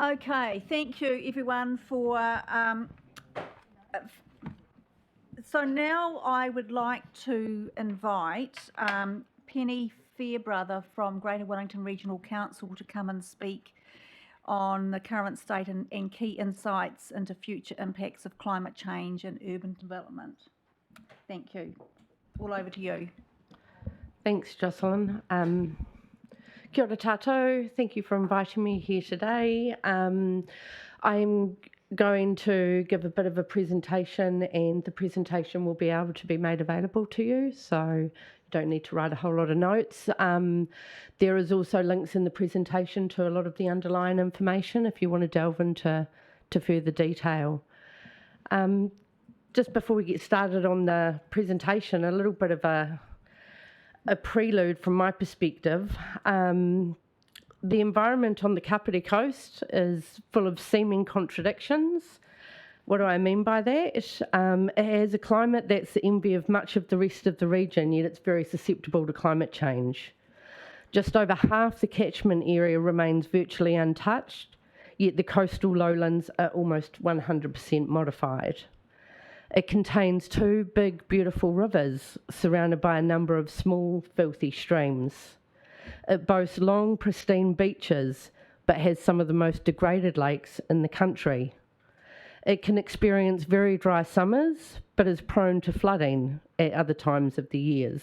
Okay, thank you everyone for. So now I would like to invite Penny Fairbrother from Greater Wellington Regional Council to come and speak on the current state and key insights into future impacts of climate change and urban development. Thank you. All over to you. Thanks, Jocelyn. Kia ora tātou. Thank you for inviting me here today. I'm going to give a bit of a presentation, and the presentation will be able to be made available to you, so you don't need to write a whole lot of notes. There is also links in the presentation to a lot of the underlying information if you want to delve into further detail. Just before we get started on the presentation, a little bit of a prelude from my perspective. The environment on the Kāpiti Coast is full of seeming contradictions. What do I mean by that? It has a climate that's the envy of much of the rest of the region, yet it's very susceptible to climate change. Just over half the catchment area remains virtually untouched, yet the coastal lowlands are almost 100% modified. It contains two big, beautiful rivers surrounded by a number of small, filthy streams. It boasts long, pristine beaches, but has some of the most degraded lakes in the country. It can experience very dry summers, but is prone to flooding at other times of the years.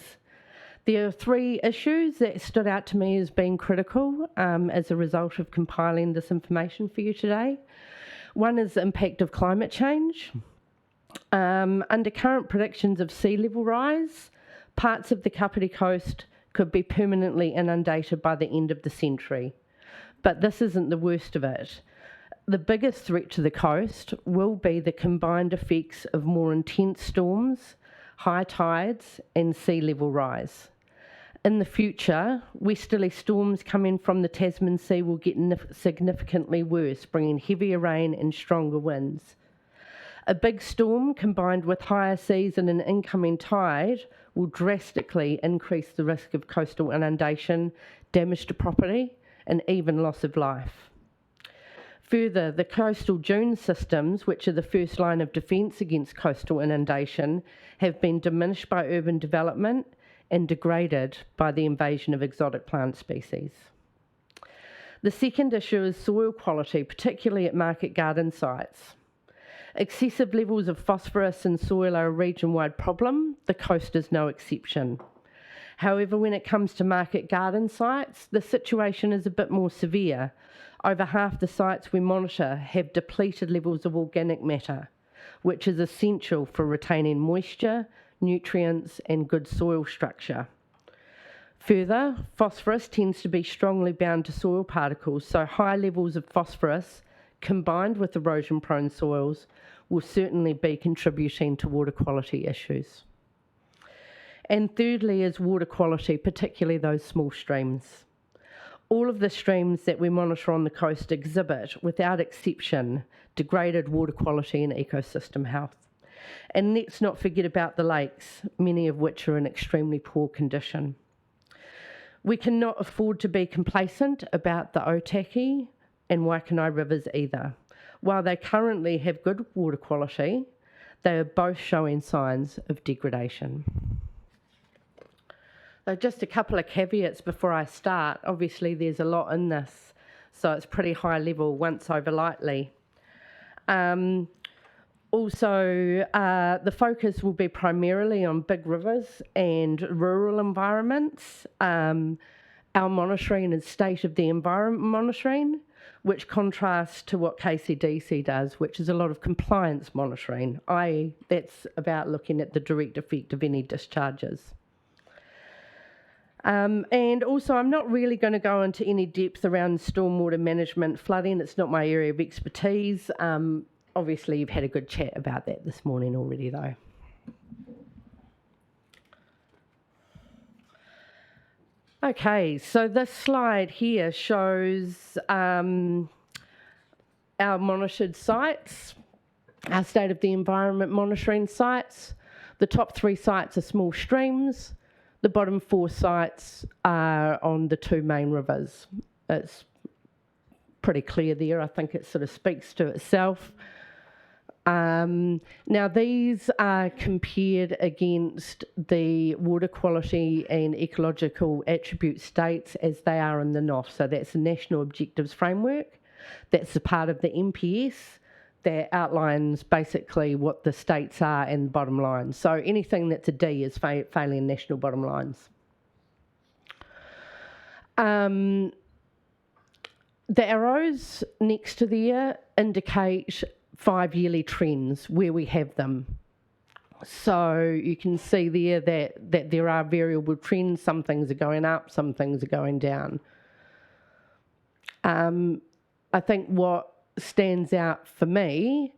There are three issues that stood out to me as being critical as a result of compiling this information for you today. One is the impact of climate change. Under current predictions of sea level rise, parts of the Kāpiti Coast could be permanently inundated by the end of the century. But this isn't the worst of it. The biggest threat to the coast will be the combined effects of more intense storms, high tides, and sea level rise. In the future, westerly storms coming from the Tasman Sea will get significantly worse, bringing heavier rain and stronger winds. A big storm combined with higher seas and an incoming tide will drastically increase the risk of coastal inundation, damage to property, and even loss of life. Further, the coastal dune systems, which are the first line of defence against coastal inundation, have been diminished by urban development and degraded by the invasion of exotic plant species. The second issue is soil quality, particularly at market garden sites. Excessive levels of phosphorus in soil are a region-wide problem. The coast is no exception. However, when it comes to market garden sites, the situation is a bit more severe. Over half the sites we monitor have depleted levels of organic matter, which is essential for retaining moisture, nutrients, and good soil structure. Further, phosphorus tends to be strongly bound to soil particles, so high levels of phosphorus combined with erosion-prone soils will certainly be contributing to water quality issues. And thirdly is water quality, particularly those small streams. All of the streams that we monitor on the coast exhibit, without exception, degraded water quality and ecosystem health. And let's not forget about the lakes, many of which are in extremely poor condition. We cannot afford to be complacent about the Otaki and Waikanae rivers either. While they currently have good water quality, they are both showing signs of degradation. So just a couple of caveats before I start. Obviously there's a lot in this, so it's pretty high level once over lightly. Also, the focus will be primarily on big rivers and rural environments. Our monitoring is state of the environment monitoring, which contrasts to what KCDC does, which is a lot of compliance monitoring, i.e. that's about looking at the direct effect of any discharges. And also, I'm not really going to go into any depth around stormwater management flooding. It's not my area of expertise. Obviously, you've had a good chat about that this morning already, though. Okay, so this slide here shows our monitored sites, our state of the environment monitoring sites. The top 3 sites are small streams. The bottom 4 sites are on the 2 main rivers. It's pretty clear there. I think it sort of speaks to itself. Now, these are compared against the water quality and ecological attribute states as they are in the NOF. So that's the National Objectives Framework. That's a part of the MPS that outlines basically what the states are and the bottom line. So anything that's a D is failing national bottom lines. The arrows next to there indicate 5-yearly trends where we have them. So you can see there that there are variable trends. Some things are going up, some things are going down. I think what stands out for me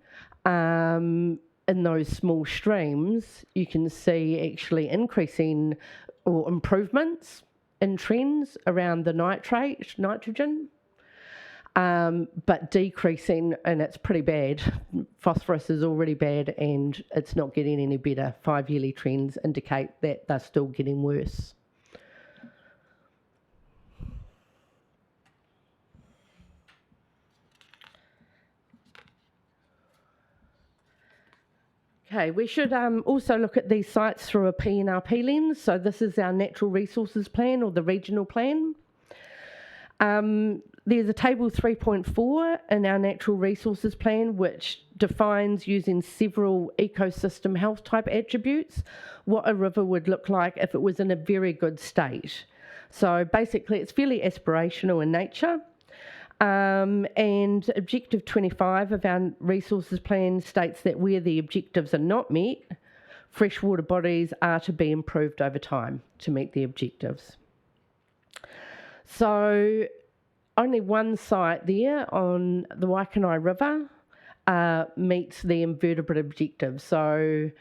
in those small streams, you can see actually increasing or improvements in trends around the nitrogen, but decreasing, and it's pretty bad. Phosphorus is already bad and it's not getting any better. 5-yearly trends indicate that they're still getting worse. Okay, we should also look at these sites through a PNRP lens. So this is our Natural Resources Plan or the regional plan. There's a table 3.4 in our Natural Resources Plan which defines, using several ecosystem health type attributes, what a river would look like if it was in a very good state. So basically it's fairly aspirational in nature. And Objective 25 of our Resources Plan states that where the objectives are not met, freshwater bodies are to be improved over time to meet the objectives. So only one site there on the Waikanae River meets the invertebrate objective. So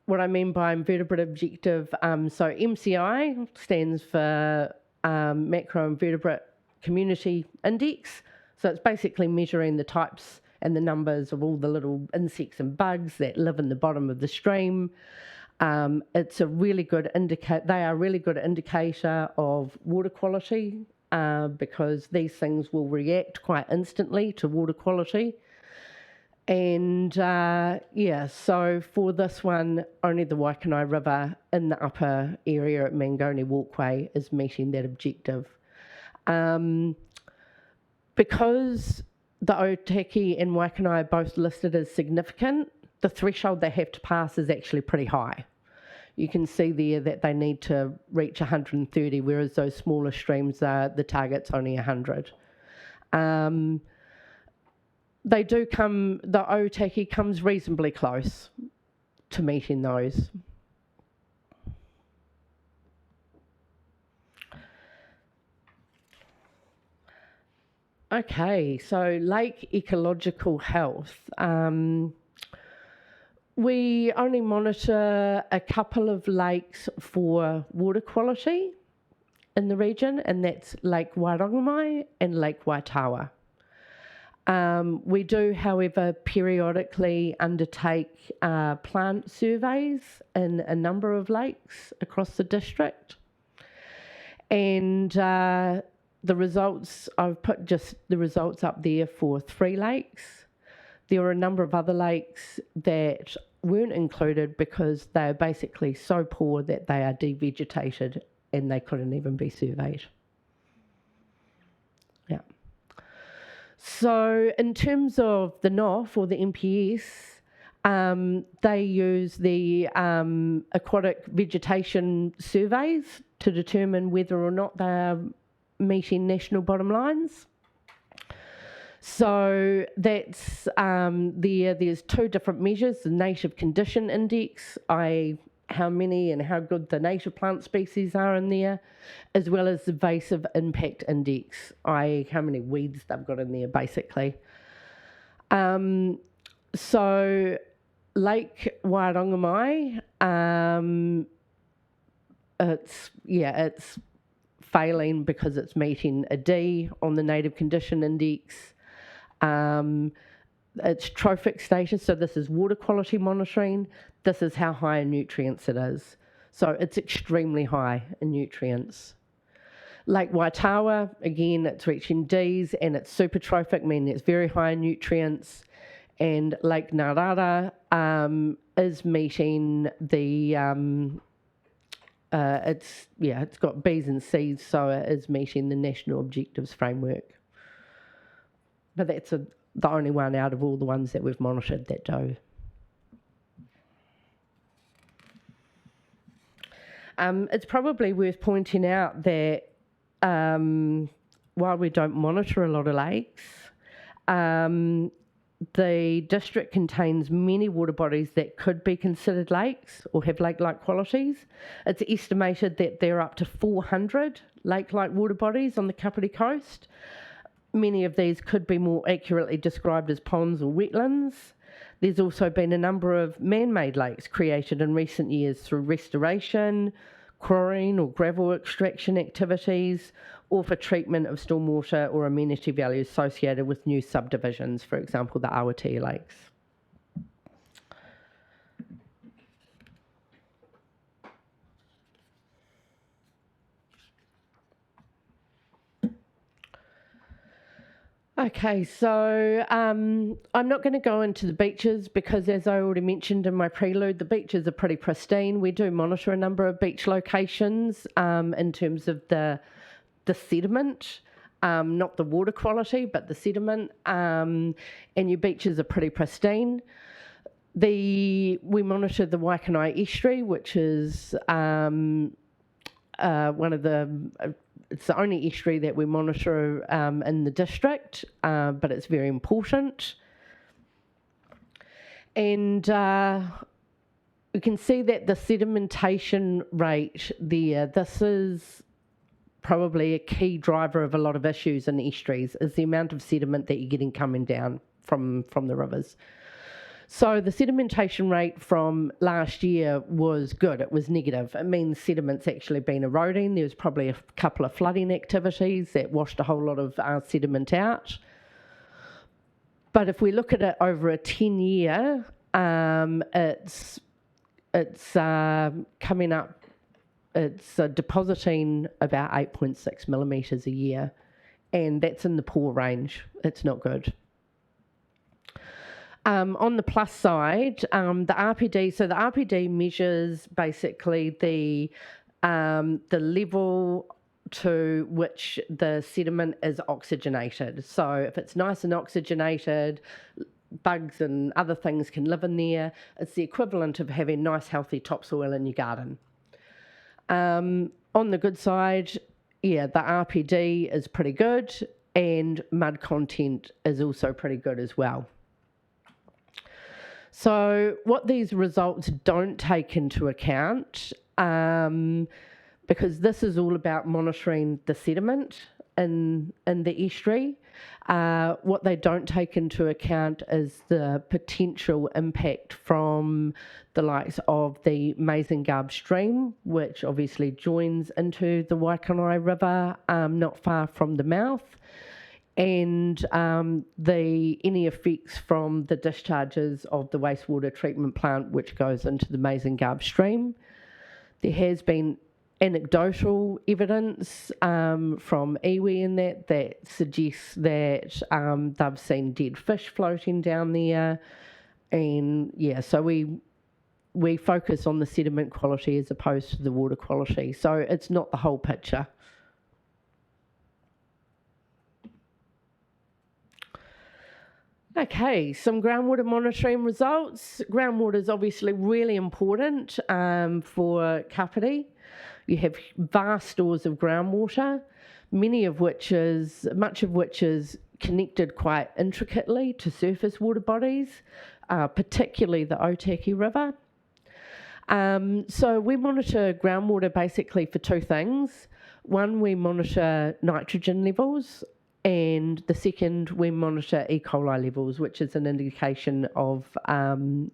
what I mean by invertebrate objective, so MCI stands for Macroinvertebrate Community Index. So it's basically measuring the types and the numbers of all the little insects and bugs that live in the bottom of the stream. It's a really good they are a really good indicator of water quality because these things will react quite instantly to water quality. And yeah, so for this one, only the Waikanae River in the upper area at Mangone Walkway is meeting that objective. Because the Otaki and Waikanae are both listed as significant, the threshold they have to pass is actually pretty high. You can see there that they need to reach 130, whereas those smaller streams, the target's only 100. The Otaki comes reasonably close to meeting those. Okay, so lake ecological health. We only monitor a couple of lakes for water quality in the region, and that's Lake Wairongamai and Lake Waitawa. We do, however, periodically undertake plant surveys in a number of lakes across the district. And the results, I've put just the results up there for 3 lakes. There are a number of other lakes that weren't included because they are basically so poor that they are devegetated and they couldn't even be surveyed. Yeah. So in terms of the NOF or the MPS, they use the aquatic vegetation surveys to determine whether or not they are meeting national bottom lines. So that's there's 2 different measures: the native condition index, i.e. how many and how good the native plant species are in there, as well as the invasive impact index, i.e. how many weeds they've got in there, basically. So Lake Wairongamai, it's failing because it's meeting a D on the native condition index. It's trophic status, so this is water quality monitoring. This is how high in nutrients it is. So it's extremely high in nutrients. Lake Waitawa, again, it's reaching Ds and it's supertrophic, meaning it's very high in nutrients. And Lake Narara is meeting the, it's got Bs and Cs, so it is meeting the National Objectives Framework. But that's the only one out of all the ones that we've monitored that do. It's probably worth pointing out that while we don't monitor a lot of lakes, the district contains many water bodies that could be considered lakes or have lake-like qualities. It's estimated that there are up to 400 lake-like water bodies on the Kāpiti Coast. Many of these could be more accurately described as ponds or wetlands. There's also been a number of man-made lakes created in recent years through restoration, quarrying or gravel extraction activities, or for treatment of stormwater or amenity values associated with new subdivisions, for example, the Awatea lakes. Okay, so I'm not going to go into the beaches because, as I already mentioned in my prelude, the beaches are pretty pristine. We do monitor a number of beach locations in terms of the sediment, not the water quality, but the sediment, and your beaches are pretty pristine. We monitor the Waikanai estuary, which is one of the it's the only estuary that we monitor in the district, but it's very important. And you can see that the sedimentation rate there, this is probably a key driver of a lot of issues in estuaries, is the amount of sediment that you're getting coming down from the rivers. So the sedimentation rate from last year was good. It was negative. It means sediment's actually been eroding. There was probably a couple of flooding activities that washed a whole lot of sediment out. But if we look at it over a 10-year, it's coming up. It's depositing about 8.6 millimetres a year, and that's in the poor range. It's not good. On the plus side, the RPD, so the RPD measures basically the level to which the sediment is oxygenated. So if it's nice and oxygenated, bugs and other things can live in there. It's the equivalent of having nice healthy topsoil in your garden. On the good side, yeah, the RPD is pretty good, and mud content is also pretty good as well. So what these results don't take into account, because this is all about monitoring the sediment in the estuary, what they don't take into account is the potential impact from the likes of the Mazengab stream, which obviously joins into the Waikanai River not far from the mouth, and any effects from the discharges of the wastewater treatment plant, which goes into the Mazengab stream. There has been anecdotal evidence from iwi and that suggests that they've seen dead fish floating down there, and yeah, so we focus on the sediment quality as opposed to the water quality, so it's not the whole picture. Okay, some groundwater monitoring results. Groundwater is obviously really important for Kāpiti. You have vast stores of groundwater, much of which is connected quite intricately to surface water bodies, particularly the Otaki River. So we monitor groundwater basically for two things. One, we monitor nitrogen levels, and the second, we monitor E. coli levels, which is an indication of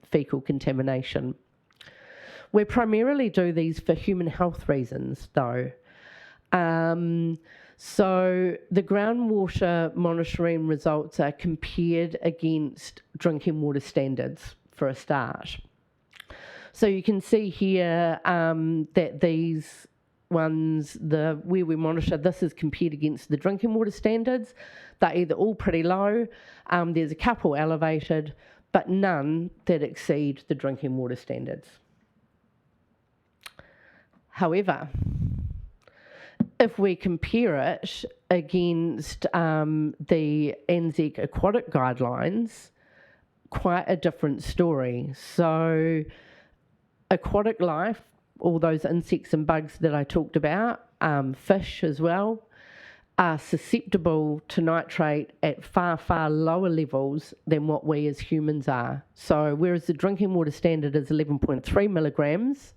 fecal contamination. We primarily do these for human health reasons, though. So the groundwater monitoring results are compared against drinking water standards for a start. So you can see here that these ones, where we monitor, this is compared against the drinking water standards. They're either all pretty low, there's a couple elevated, but none that exceed the drinking water standards. However, if we compare it against the ANZAC Aquatic Guidelines, quite a different story. So aquatic life, all those insects and bugs that I talked about, fish as well, are susceptible to nitrate at far, far lower levels than what we as humans are. So whereas the drinking water standard is 11.3 milligrams,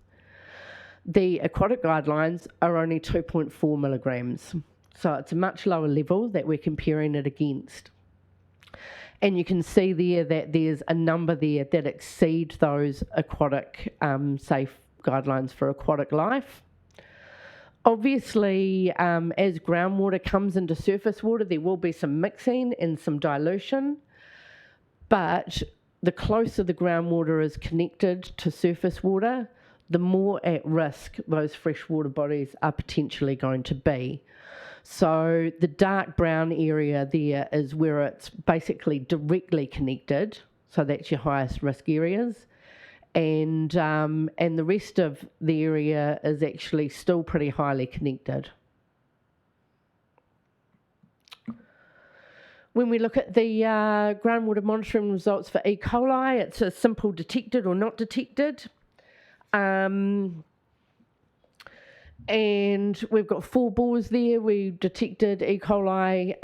the aquatic guidelines are only 2.4 milligrams. So it's a much lower level that we're comparing it against. And you can see there that there's a number there that exceed those aquatic safe guidelines for aquatic life. Obviously, as groundwater comes into surface water, there will be some mixing and some dilution, but the closer the groundwater is connected to surface water, the more at risk those freshwater bodies are potentially going to be. So the dark brown area there is where it's basically directly connected, so that's your highest risk areas. And the rest of the area is actually still pretty highly connected. When we look at the groundwater monitoring results for E. coli, it's a simple detected or not detected. And we've got 4 bores there. We detected E. coli,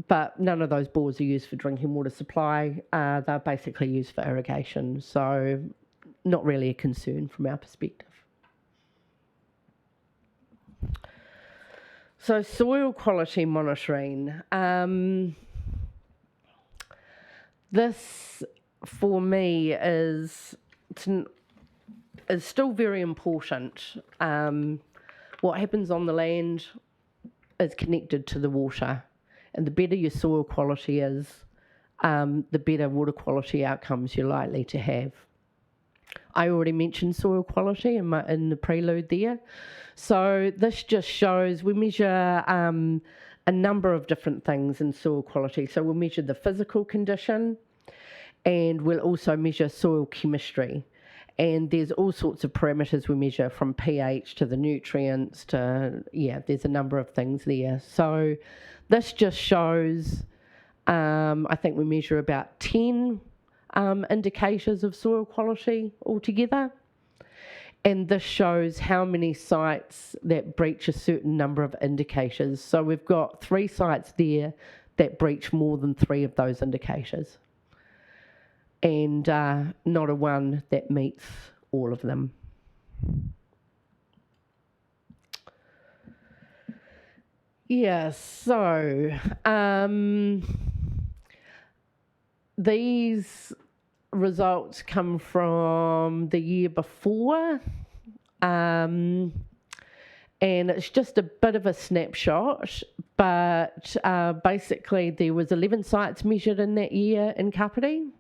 but none of those bores are used for drinking water supply. They're basically used for irrigation, so not really a concern from our perspective. So soil quality monitoring. This, for me, is still very important. What happens on the land is connected to the water, and the better your soil quality is, the better water quality outcomes you're likely to have. I already mentioned soil quality in the prelude there. So this just shows we measure a number of different things in soil quality. So we'll measure the physical condition, and we'll also measure soil chemistry. And there's all sorts of parameters we measure, from pH to the nutrients to, there's a number of things there. So this just shows, I think we measure about 10 indicators of soil quality altogether. And this shows how many sites that breach a certain number of indicators. So we've got 3 sites there that breach more than 3 of those indicators, and not a one that meets all of them. So these results come from the year before, and it's just a bit of a snapshot, but basically there was 11 sites measured in that year in Kāpiti.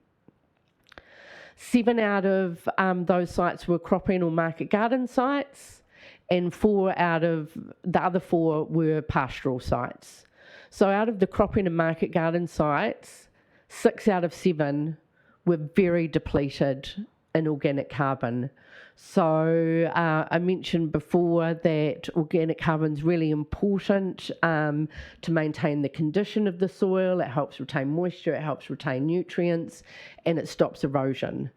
7 out of those sites were cropping or market garden sites, and 4 out of the other 4 were pastoral sites. So out of the cropping and market garden sites, 6 out of 7 were very depleted in organic carbon. So I mentioned before that organic carbon is really important to maintain the condition of the soil. It helps retain moisture, it helps retain nutrients, and it stops erosion.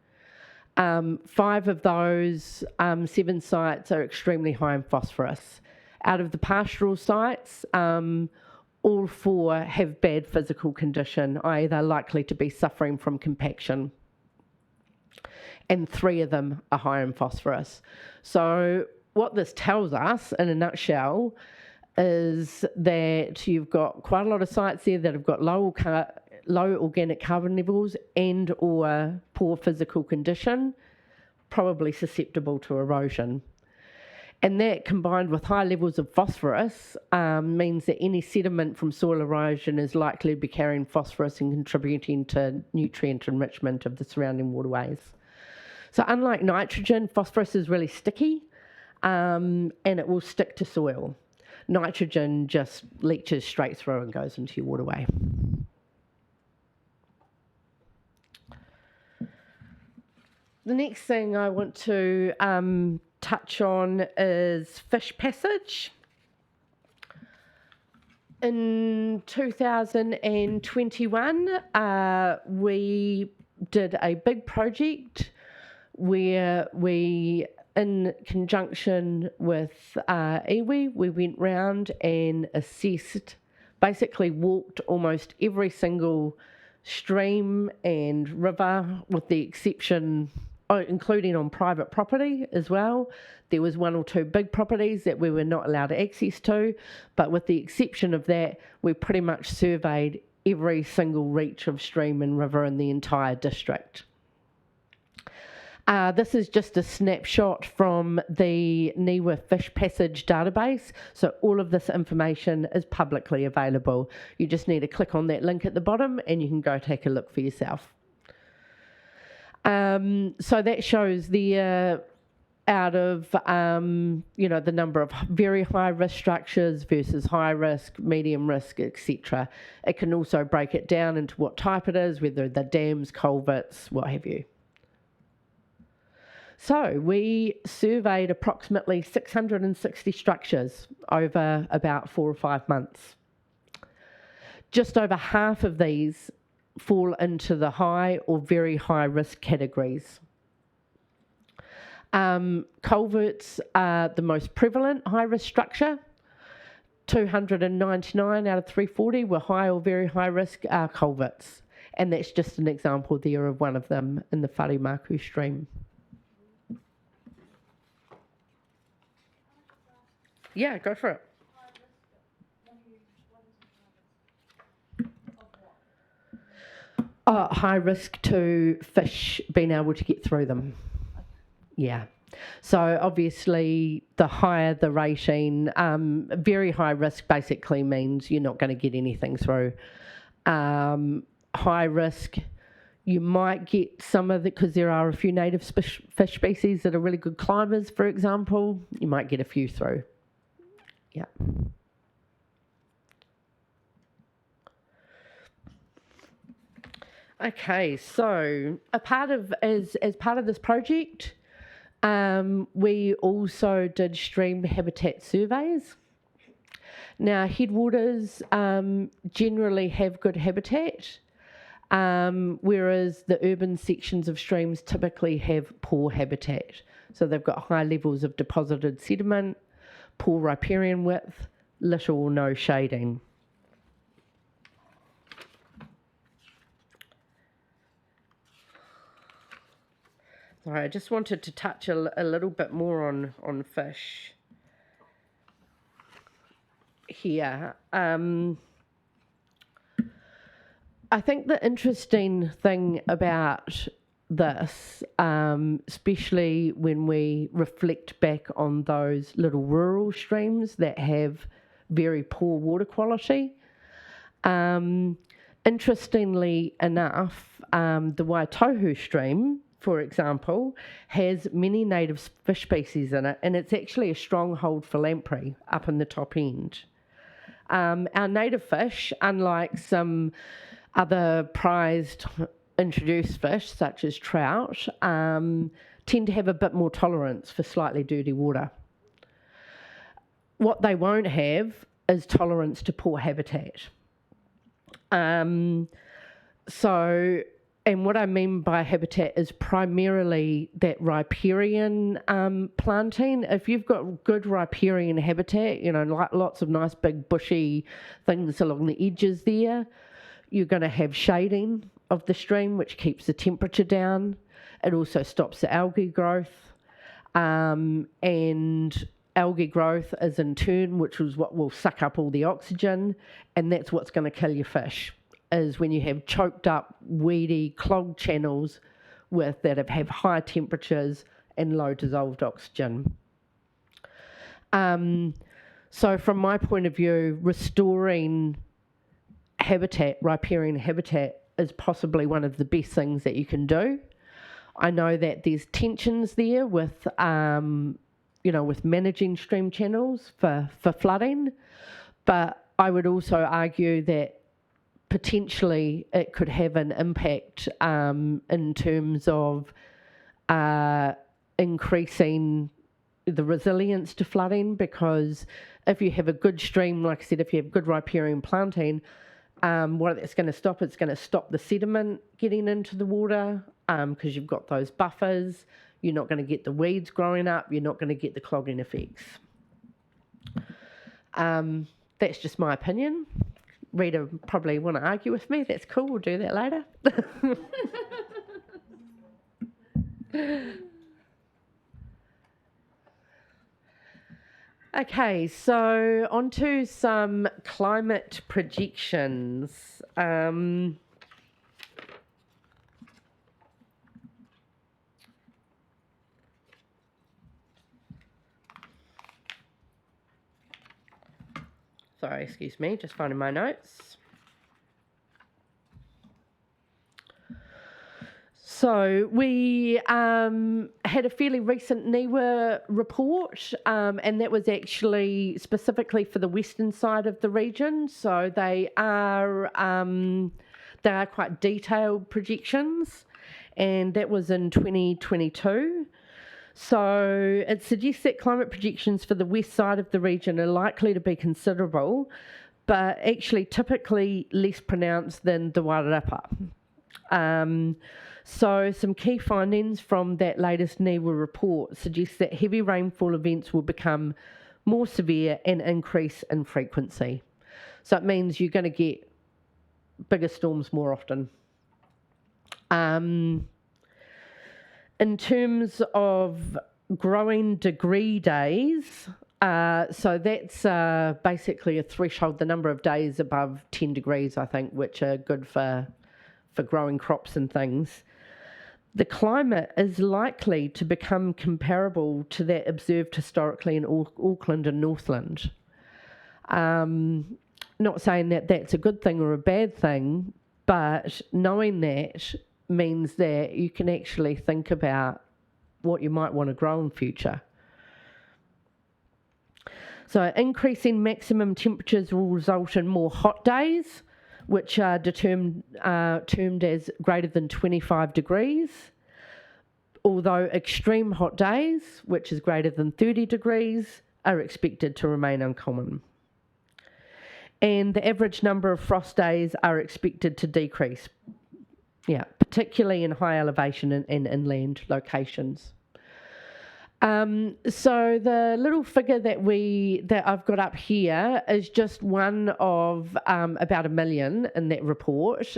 5 of those 7 sites are extremely high in phosphorus. Out of the pastoral sites, all 4 have bad physical condition, i.e. they're likely to be suffering from compaction. And 3 of them are high in phosphorus. So what this tells us, in a nutshell, is that you've got quite a lot of sites there that have got low organic carbon levels and or poor physical condition, probably susceptible to erosion. And that, combined with high levels of phosphorus, means that any sediment from soil erosion is likely to be carrying phosphorus and contributing to nutrient enrichment of the surrounding waterways. So unlike nitrogen, phosphorus is really sticky. and it will stick to soil. Nitrogen just leaches straight through and goes into your waterway. The next thing I want to touch on is fish passage. In 2021, we did a big project where we, in conjunction with iwi, we went round and assessed, basically walked almost every single stream and river, with the exception, including on private property as well. There was one or two big properties that we were not allowed access to, but with the exception of that, we pretty much surveyed every single reach of stream and river in the entire district. This is just a snapshot from the NIWA Fish Passage database, so all of this information is publicly available. You just need to click on that link at the bottom and you can go take a look for yourself. So that shows the out of the number of very high risk structures versus high risk, medium risk, etc. It can also break it down into what type it is, whether they're dams, culverts, what have you. So we surveyed approximately 660 structures over about 4 or 5 months. Just over half of these fall into the high or very high risk categories. Culverts are the most prevalent high risk structure. 299 out of 340 were high or very high risk culverts. And that's just an example there of one of them in the Wharemaku stream. Yeah, go for it. High risk to fish being able to get through them. Yeah. So obviously the higher the rating, very high risk basically means you're not going to get anything through. High risk, you might get some of the, because there are a few native fish species that are really good climbers, for example, you might get a few through. Yeah. Okay, so as part of this project, we also did stream habitat surveys. Now, headwaters generally have good habitat, whereas the urban sections of streams typically have poor habitat. So they've got high levels of deposited sediment, poor riparian width, little or no shading. Sorry, I just wanted to touch a little bit more on fish here. I think the interesting thing about this, especially when we reflect back on those little rural streams that have very poor water quality, interestingly enough, the Waitohu stream, for example, has many native fish species in it, and it's actually a stronghold for lamprey up in the top end. Our native fish, unlike some other prized introduced fish, such as trout, tend to have a bit more tolerance for slightly dirty water. What they won't have is tolerance to poor habitat. And what I mean by habitat is primarily that riparian planting. If you've got good riparian habitat, like lots of nice big bushy things along the edges there, you're going to have shading of the stream, which keeps the temperature down. It also stops the algae growth. And algae growth is in turn, which is what will suck up all the oxygen, and that's what's going to kill your fish, is when you have choked up, weedy, clogged channels that have high temperatures and low dissolved oxygen. So from my point of view, restoring habitat, riparian habitat, is possibly one of the best things that you can do. I know that there's tensions there with with managing stream channels for flooding. But I would also argue that potentially it could have an impact in terms of increasing the resilience to flooding, because if you have a good stream, like I said, if you have good riparian planting, what it's going to stop, it's going to stop the sediment getting into the water, because you've got those buffers. You're not going to get the weeds growing up. You're not going to get the clogging effects. That's just my opinion. Rita probably want to argue with me. That's cool. We'll do that later. Okay, so on to some climate projections. Sorry, excuse me, just finding my notes. So we had a fairly recent NIWA report, and that was actually specifically for the western side of the region. So they are quite detailed projections, and that was in 2022. So it suggests that climate projections for the west side of the region are likely to be considerable, but actually typically less pronounced than the Wairarapa. So some key findings from that latest NIWA report suggest that heavy rainfall events will become more severe and increase in frequency. So it means you're going to get bigger storms more often. In terms of growing degree days, so that's basically a threshold, the number of days above 10 degrees, I think, which are good for growing crops and things. The climate is likely to become comparable to that observed historically in Auckland and Northland. Not saying that that's a good thing or a bad thing, but knowing that means that you can actually think about what you might want to grow in future. So increasing maximum temperatures will result in more hot days, which are termed as greater than 25 degrees, although extreme hot days, which is greater than 30 degrees, are expected to remain uncommon. And the average number of frost days are expected to decrease, particularly in high elevation and inland locations. So the little figure that I've got up here is just one of about 1 million in that report,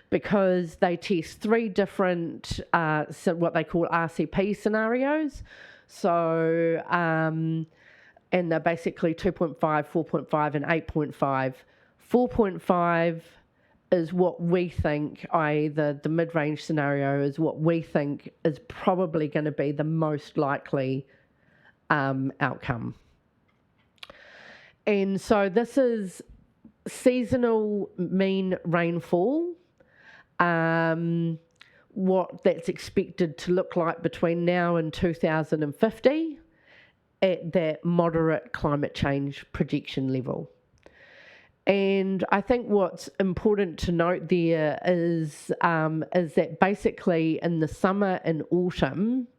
because they test 3 different what they call RCP scenarios. So and they're basically 2.5, 4.5, and 8.5. 4.5 is what we think, i.e. the mid-range scenario is what we think is probably going to be the most likely outcome. And so this is seasonal mean rainfall, what that's expected to look like between now and 2050 at that moderate climate change projection level. And I think what's important to note there is that basically in the summer and autumn,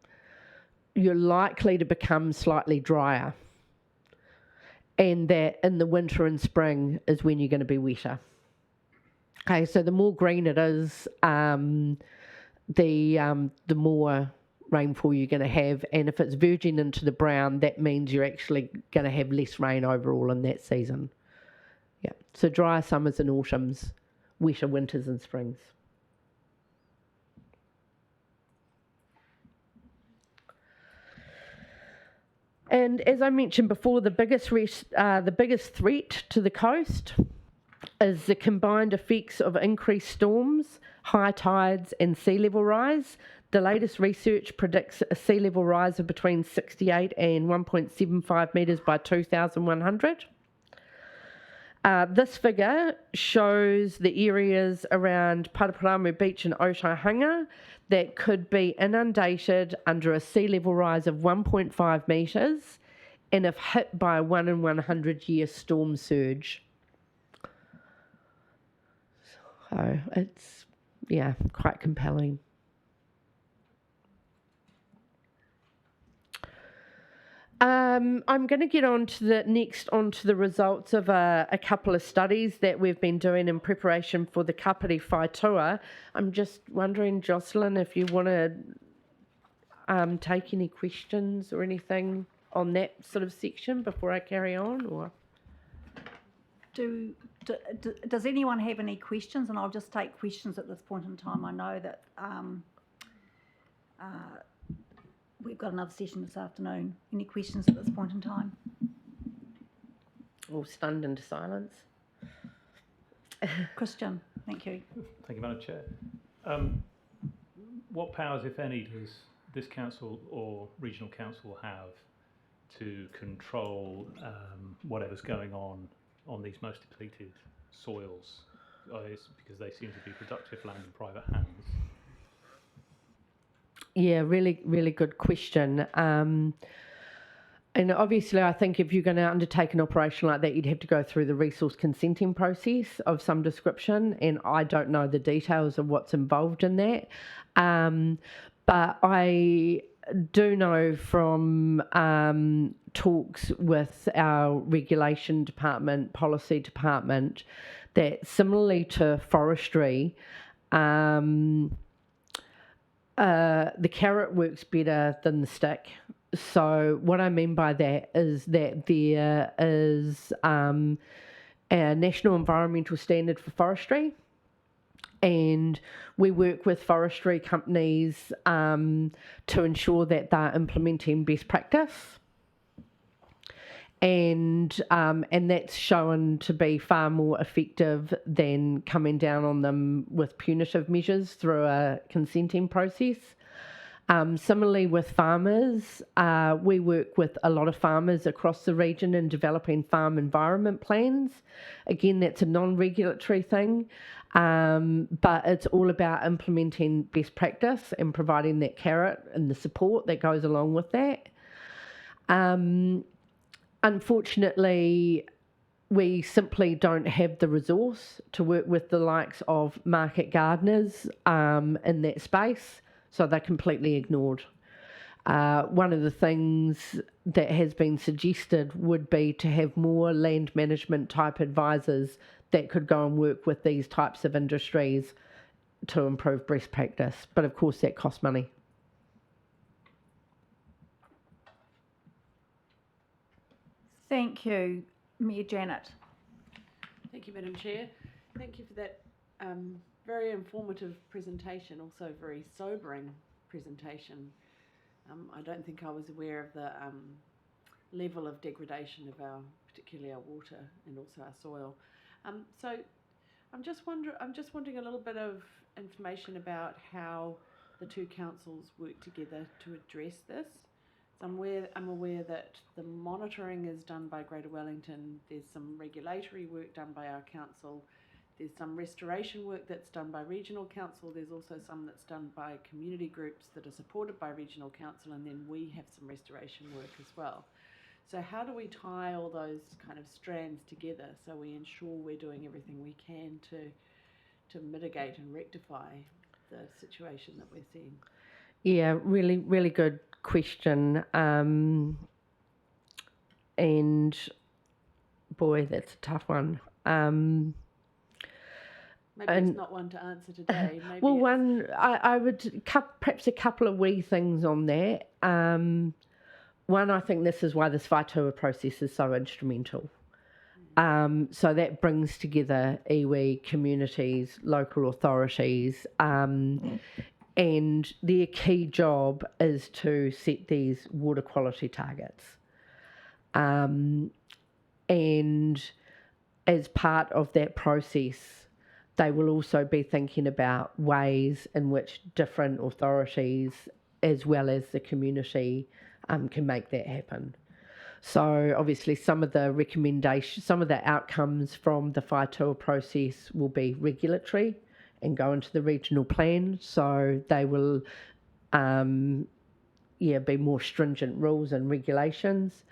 you're likely to become slightly drier. And that in the winter and spring is when you're going to be wetter. Okay, so the more green it is, the more rainfall you're going to have. And if it's verging into the brown, that means you're actually going to have less rain overall in that season. Yeah, so drier summers and autumns, wetter winters and springs. And as I mentioned before, the biggest threat to the coast is the combined effects of increased storms, high tides and sea level rise. The latest research predicts a sea level rise of between 68 and 1.75 metres by 2100. This figure shows the areas around Paraparaumu Beach and Otahanga that could be inundated under a sea level rise of 1.5 metres and if hit by a 1 in 100 year storm surge. So it's, quite compelling. I'm going to get on to the results of a couple of studies that we've been doing in preparation for the Kāpiti Whai tour. I'm just wondering, Jocelyn, if you want to take any questions or anything on that sort of section before I carry on, or? Does anyone have any questions? And I'll just take questions at this point in time. I know that we've got another session this afternoon. Any questions at this point in time? All stunned into silence. Christian, thank you. Thank you, Madam Chair. What powers, if any, does this council or regional council have to control whatever's going on these most depleted soils? Because they seem to be productive land in private hands. Yeah, really, really good question. And obviously, I think if you're going to undertake an operation like that, you'd have to go through the resource consenting process of some description. And I don't know the details of what's involved in that. But I do know from talks with our regulation department, policy department, that similarly to forestry, the carrot works better than the stick. So what I mean by that is that there is a national environmental standard for forestry, and we work with forestry companies to ensure that they're implementing best practice. And that's shown to be far more effective than coming down on them with punitive measures through a consenting process. Similarly with farmers, we work with a lot of farmers across the region in developing farm environment plans. Again, that's a non-regulatory thing, but it's all about implementing best practice and providing that carrot and the support that goes along with that. Unfortunately, we simply don't have the resource to work with the likes of market gardeners in that space, so they're completely ignored. One of the things that has been suggested would be to have more land management type advisors that could go and work with these types of industries to improve best practice. But of course, that costs money. Thank you, Mayor Janet. Thank you, Madam Chair. Thank you for that very informative presentation, also very sobering presentation. I don't think I was aware of the level of degradation of particularly our water and also our soil. So I'm just wanting a little bit of information about how the two councils work together to address this. So I'm aware that the monitoring is done by Greater Wellington. There's some regulatory work done by our council. There's some restoration work that's done by regional council. There's also some that's done by community groups that are supported by regional council, and then we have some restoration work as well. So how do we tie all those kind of strands together so we ensure we're doing everything we can to mitigate and rectify the situation that we're seeing? Yeah, really, really good question. And boy, that's a tough one. Maybe it's not one to answer today. Maybe well, I would perhaps a couple of wee things on that. One, I think this is why this whātua process is so instrumental. So that brings together iwi, communities, local authorities, and their key job is to set these water quality targets. And as part of that process, they will also be thinking about ways in which different authorities, as well as the community, can make that happen. So obviously some of the recommendations, some of the outcomes from the whātua process will be regulatory and go into the regional plan. So they will, be more stringent rules and regulations.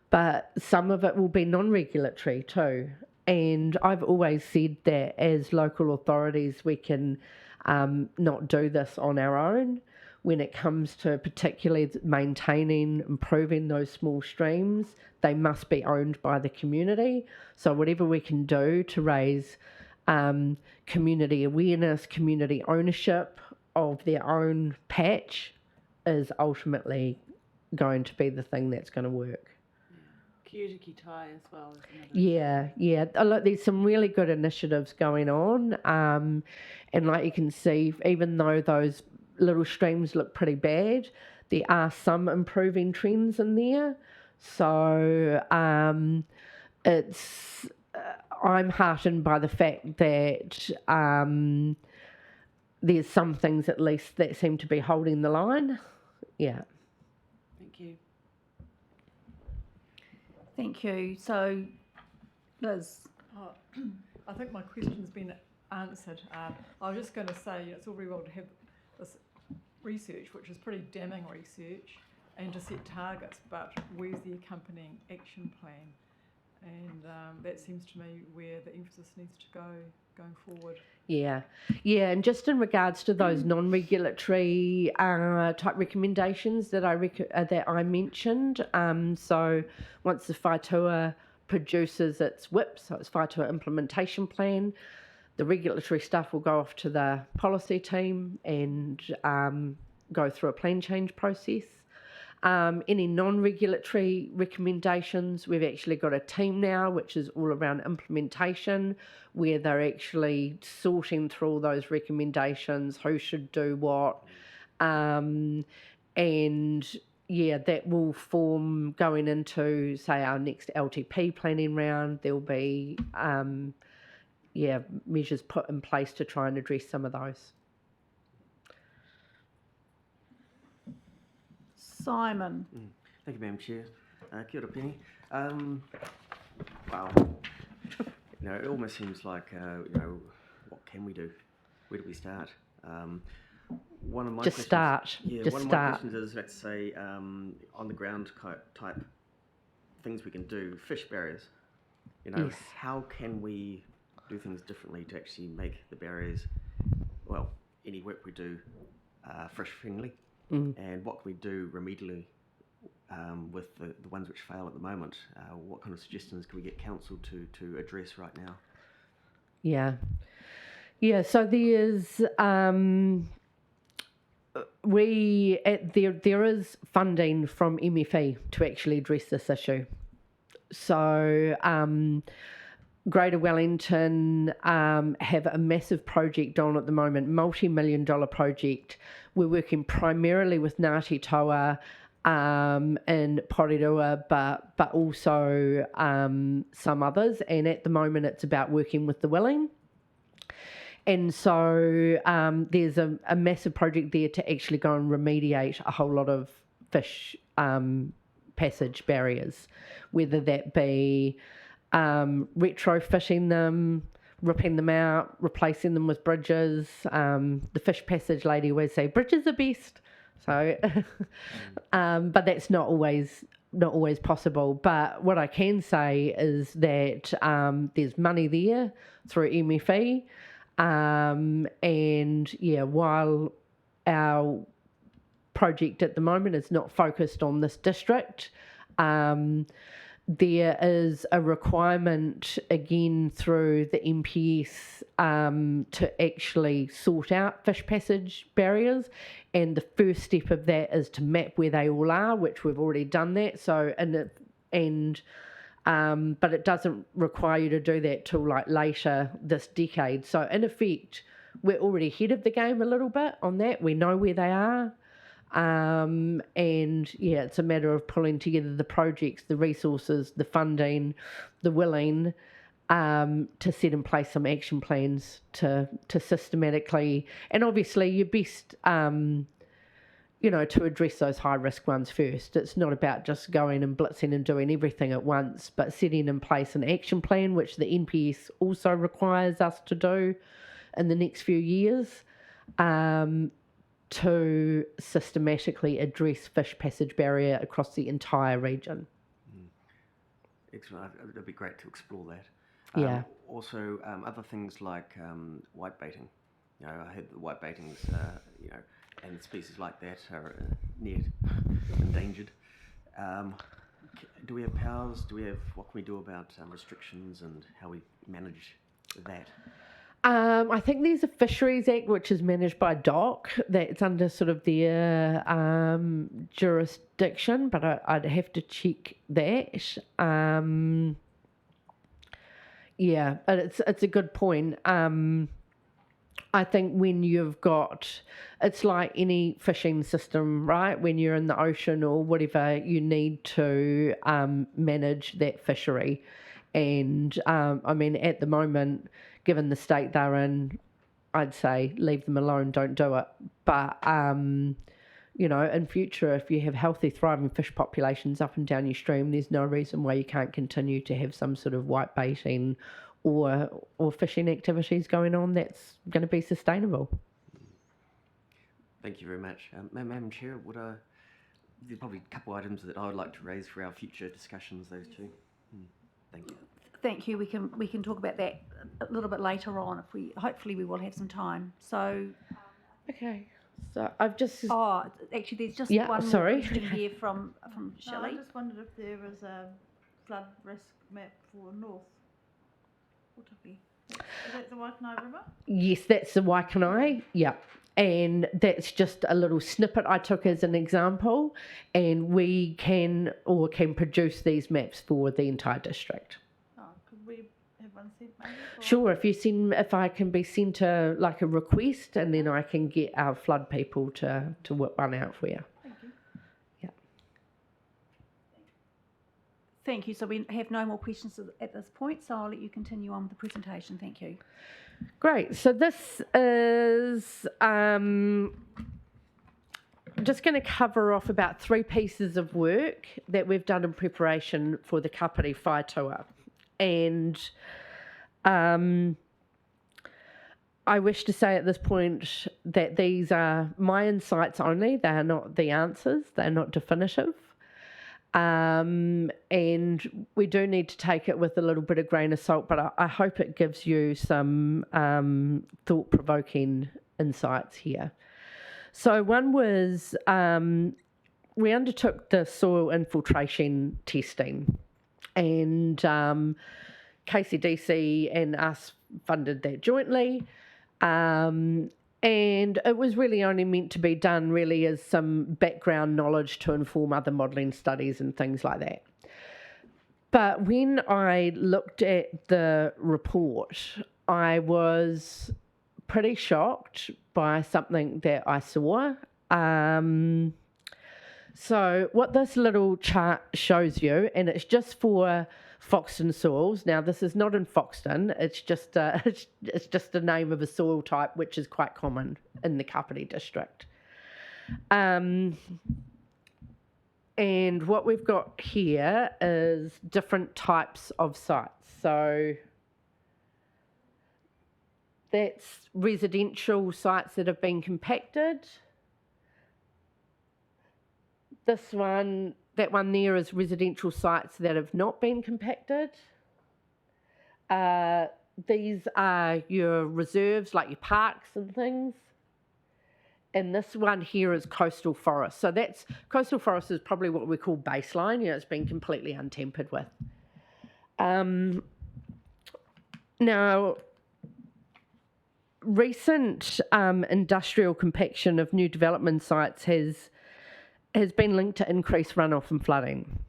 But some of it will be non-regulatory too. And I've always said that as local authorities, we can not do this on our own when it comes to particularly maintaining, improving those small streams. They must be owned by the community. So whatever we can do to raise community awareness, community ownership of their own patch is ultimately going to be the thing that's going to work. Kāpiti Tai as well. Yeah. Look, there's some really good initiatives going on. And like you can see, even though those little streams look pretty bad, there are some improving trends in there. So I'm heartened by the fact that there's some things at least that seem to be holding the line. Yeah. Thank you. Thank you. So, Liz. I think my question's been answered. I was just going to say, it's all very well to have this research, which is pretty damning research, and to set targets, but where's the accompanying action plan? And that seems to me where the emphasis needs to go going forward. Yeah, and just in regards to those non-regulatory type recommendations that I mentioned, so once the whātua produces its WIP, so its whātua implementation plan, the regulatory stuff will go off to the policy team and go through a plan change process. Any non-regulatory recommendations, we've actually got a team now which is all around implementation, where they're actually sorting through all those recommendations, who should do what, and that will form going into, say, our next LTP planning round. There'll be measures put in place to try and address some of those. Simon. Thank you, Madam Chair. Kia ora, Penny. Wow. It almost seems like, what can we do? Where do we start? One of my Just questions, start. Yeah, Just one of start. my questions is, let's say, on the ground type things we can do, fish barriers. Yes. How can we do things differently to actually make the barriers, well, any work we do, fish friendly? And what can we do remedially with the ones which fail at the moment? What kind of suggestions can we get council to address right now? Yeah, so there's there is funding from MFE to actually address this issue. So Greater Wellington have a massive project on at the moment, multi-million-dollar project. We're working primarily with Ngāti Toa in Porirua, but also some others. And at the moment, it's about working with the willing. And so there's a massive project there to actually go and remediate a whole lot of fish passage barriers, whether that be retrofitting them, ripping them out, replacing them with bridges. The fish passage lady always say bridges are best. So, but that's not always possible. But what I can say is that there's money there through MFE, and while our project at the moment is not focused on this district, there is a requirement again through the MPS to actually sort out fish passage barriers, and the first step of that is to map where they all are, which we've already done that. So but it doesn't require you to do that till like later this decade. So in effect, we're already ahead of the game a little bit on that. We know where they are. It's a matter of pulling together the projects, the resources, the funding, the willing, to set in place some action plans to systematically, and obviously your best to address those high risk ones first. It's not about just going and blitzing and doing everything at once, but setting in place an action plan, which the NPS also requires us to do in the next few years, to systematically address fish passage barrier across the entire region. Excellent. It'd be great to explore that. Yeah. Also, other things like white baiting. I heard that white baiting is, and species like that are near endangered. Do we have powers? What can we do about restrictions and how we manage that? I think there's a Fisheries Act which is managed by DOC that's under sort of their jurisdiction, but I'd have to check that. Yeah, but it's a good point. I think when you've got, it's like any fishing system, right? When you're in the ocean or whatever, you need to manage that fishery. And at the moment, given the state they're in, I'd say leave them alone, don't do it. But, in future, if you have healthy, thriving fish populations up and down your stream, there's no reason why you can't continue to have some sort of white baiting or fishing activities going on that's going to be sustainable. Thank you very much. Madam Chair, there are probably a couple items that I would like to raise for our future discussions, those two. Thank you. Thank you. We can talk about that a little bit later on. Hopefully we will have some time. So. Okay. So I've just. Oh, actually, there's just one more question here from Shelley. I just wondered if there was a flood risk map for North Otapi. Is that the Waikanai River? Yes, that's the Waikanai. Yeah. And that's just a little snippet I took as an example, and we can produce these maps for the entire district. Oh, could we have one sent maybe? Sure, if I can be sent a request, and then I can get our flood people to whip one out for you. Thank you. Yeah. Thank you. So we have no more questions at this point, so I'll let you continue on with the presentation. Thank you. Great. So this is just going to cover off about 3 pieces of work that we've done in preparation for the Kāpiti Whai Tour. And I wish to say at this point that these are my insights only. They are not the answers. They're not definitive. And we do need to take it with a little bit of grain of salt, but I hope it gives you some thought-provoking insights here. So one was we undertook the soil infiltration testing, and KCDC and us funded that jointly. And it was really only meant to be done really as some background knowledge to inform other modelling studies and things like that. But when I looked at the report, I was pretty shocked by something that I saw. So what this little chart shows you, and it's just for Foxton soils. Now, this is not in Foxton. It's just a name of a soil type, which is quite common in the Kāpiti district. And what we've got here is different types of sites. So that's residential sites that have been compacted. That one there is residential sites that have not been compacted. These are your reserves, like your parks and things. And this one here is coastal forest. So coastal forest is probably what we call baseline. It's been completely untampered with. Now, recent industrial compaction of new development sites has been linked to increased runoff and flooding.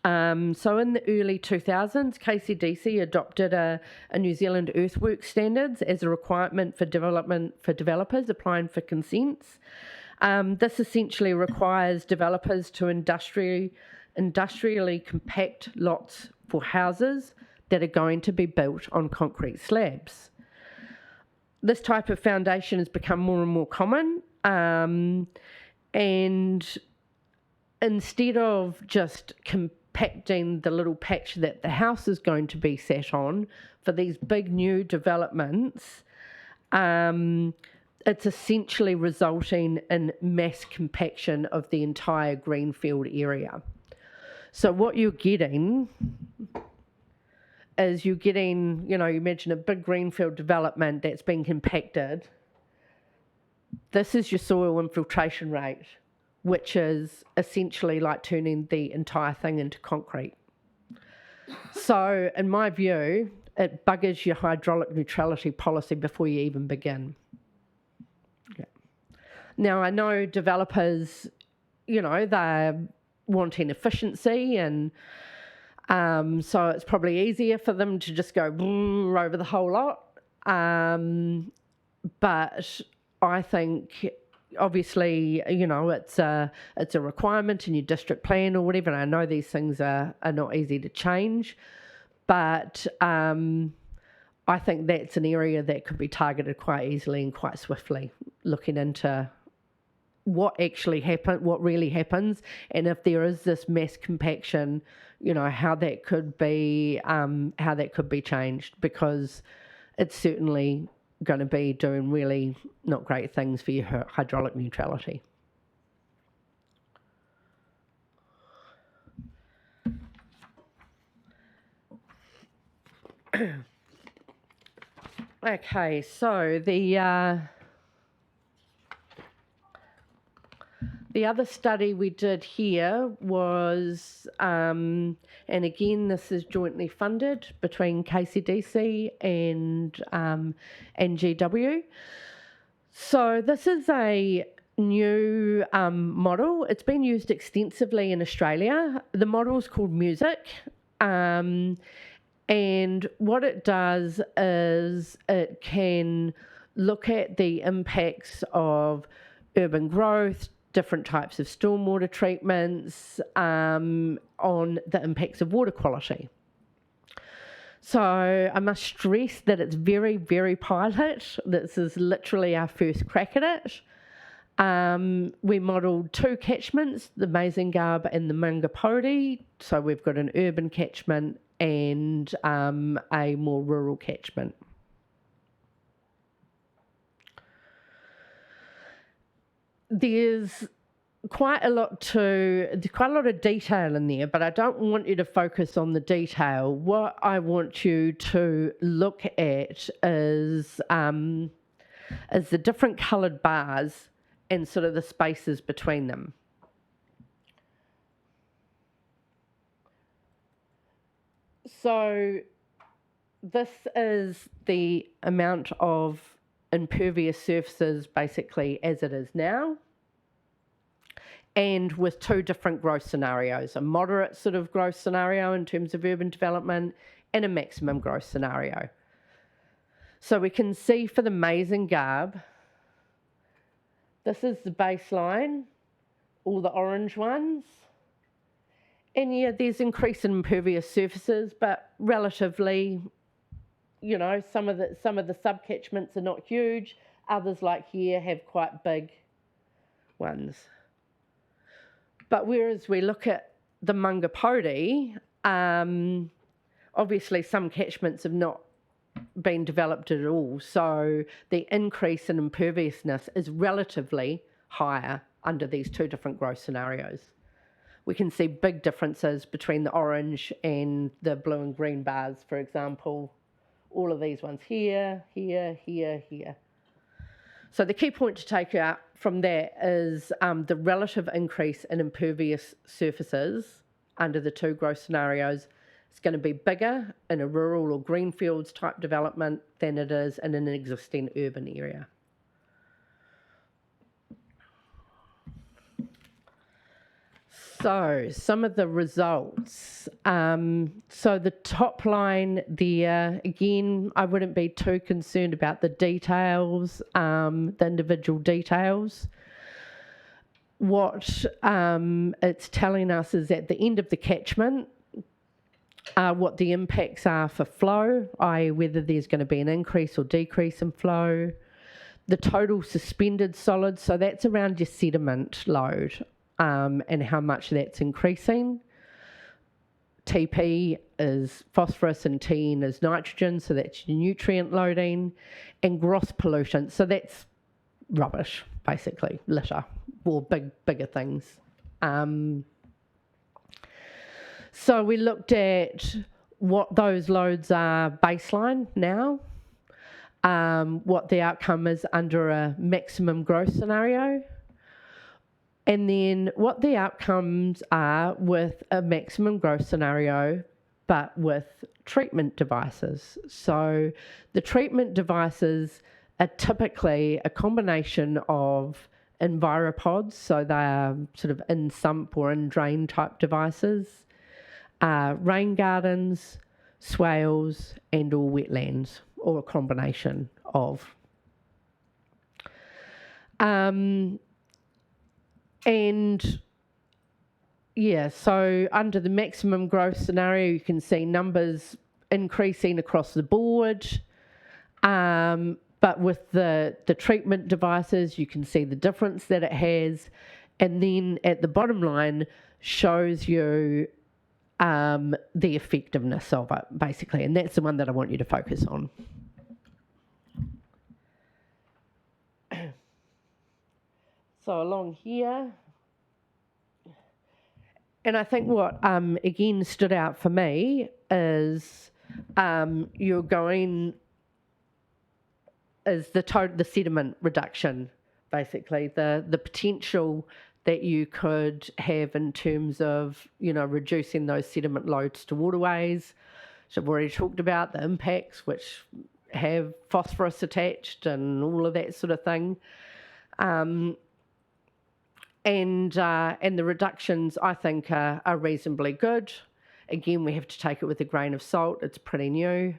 So in the early 2000s, KCDC adopted a New Zealand earthwork standards as a requirement for developers applying for consents. This essentially requires developers to industrially compact lots for houses that are going to be built on concrete slabs. This type of foundation has become more and more common. And instead of just compacting the little patch that the house is going to be sat on for these big new developments, it's essentially resulting in mass compaction of the entire greenfield area. So what you're getting is you imagine a big greenfield development that's been compacted. This is your soil infiltration rate, which is essentially like turning the entire thing into concrete. So in my view, it buggers your hydraulic neutrality policy before you even begin. Yeah. Now, I know developers, they're wanting efficiency, and so it's probably easier for them to just go over the whole lot. But I think, obviously, it's a requirement in your district plan or whatever, and I know these things are not easy to change, but I think that's an area that could be targeted quite easily and quite swiftly, looking into what really happens, and if there is this mass compaction, how that could be changed, because it's certainly going to be doing really not great things for your hydraulic neutrality. Okay, so the other study we did here was, and again, this is jointly funded between KCDC and GW. So this is a new model. It's been used extensively in Australia. The model is called MUSIC. And what it does is it can look at the impacts of urban growth, different types of stormwater treatments, on the impacts of water quality. So I must stress that it's very, very pilot. This is literally our first crack at it. We modelled two catchments, the Mazingab and the Mangapodi. So we've got an urban catchment and a more rural catchment. There's quite a lot of detail in there, but I don't want you to focus on the detail. What I want you to look at is the different coloured bars and sort of the spaces between them. So this is the amount of impervious surfaces basically as it is now, and with two different growth scenarios, a moderate sort of growth scenario in terms of urban development and a maximum growth scenario. So we can see for the Mazingab, this is the baseline, all the orange ones. And yeah, there's increase in impervious surfaces, but relatively, some of the subcatchments are not huge. Others, like here, have quite big ones. But whereas we look at the Mangapodi, obviously some catchments have not been developed at all. So the increase in imperviousness is relatively higher under these two different growth scenarios. We can see big differences between the orange and the blue and green bars, for example. All of these ones here, here, here, here. So the key point to take out from that is the relative increase in impervious surfaces under the two growth scenarios is going to be bigger in a rural or greenfields type development than it is in an existing urban area. So some of the results. So the top line there, again, I wouldn't be too concerned about the details, the individual details. What it's telling us is at the end of the catchment, what the impacts are for flow, i.e. whether there's going to be an increase or decrease in flow. the total suspended solids, so that's around your sediment load and how much that's increasing. TP is phosphorus and TN is nitrogen, so that's your nutrient loading, and gross pollutants, so that's rubbish, basically, litter, or bigger things. So we looked at what those loads are baseline now, what the outcome is under a maximum growth scenario, and then what the outcomes are with a maximum growth scenario, but with treatment devices. So the treatment devices are typically a combination of enviropods, so they are sort of in sump or in drain type devices, rain gardens, swales, and or wetlands, or a combination of. And yeah, so under the maximum growth scenario, you can see numbers increasing across the board. But with the treatment devices, you can see the difference that it has. And then at the bottom line shows you the effectiveness of it, basically. And that's the one that I want you to focus on. So along here, and I think what again stood out for me is you're going is the sediment reduction, basically the potential that you could have in terms of reducing those sediment loads to waterways. So I've already talked about the impacts which have phosphorus attached and all of that sort of thing. And the reductions, I think, are reasonably good. Again, we have to take it with a grain of salt. It's pretty new.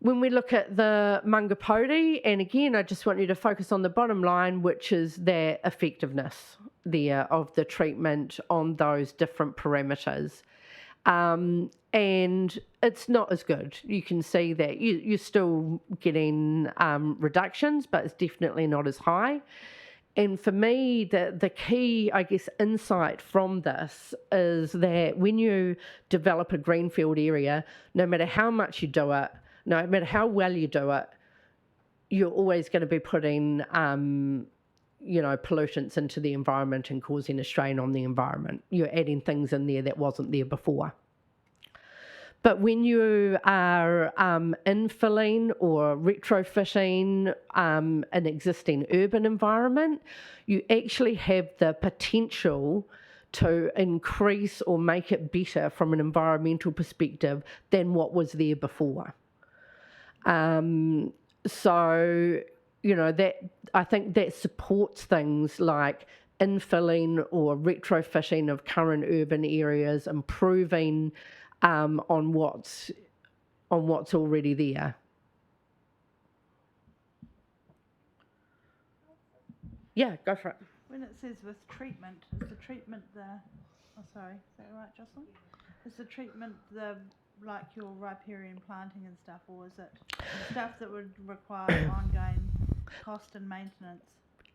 When we look at the Mangapodi, and again, I just want you to focus on the bottom line, which is their effectiveness of the treatment on those different parameters. And it's not as good. You can see that you're still getting reductions, but it's definitely not as high. And for me, the key, I guess, insight from this is that when you develop a greenfield area, no matter how much you do it, no matter how well you do it, you're always going to be putting pollutants into the environment and causing a strain on the environment. You're adding things in there that wasn't there before. But when you are infilling or retrofitting an existing urban environment, you actually have the potential to increase or make it better from an environmental perspective than what was there before. So, that I think that supports things like infilling or retrofitting of current urban areas, improving on what's already there. Yeah, go for it. When it says with treatment, is the treatment is that right, Jocelyn? Is the treatment like your riparian planting and stuff, or is it stuff that would require ongoing cost and maintenance?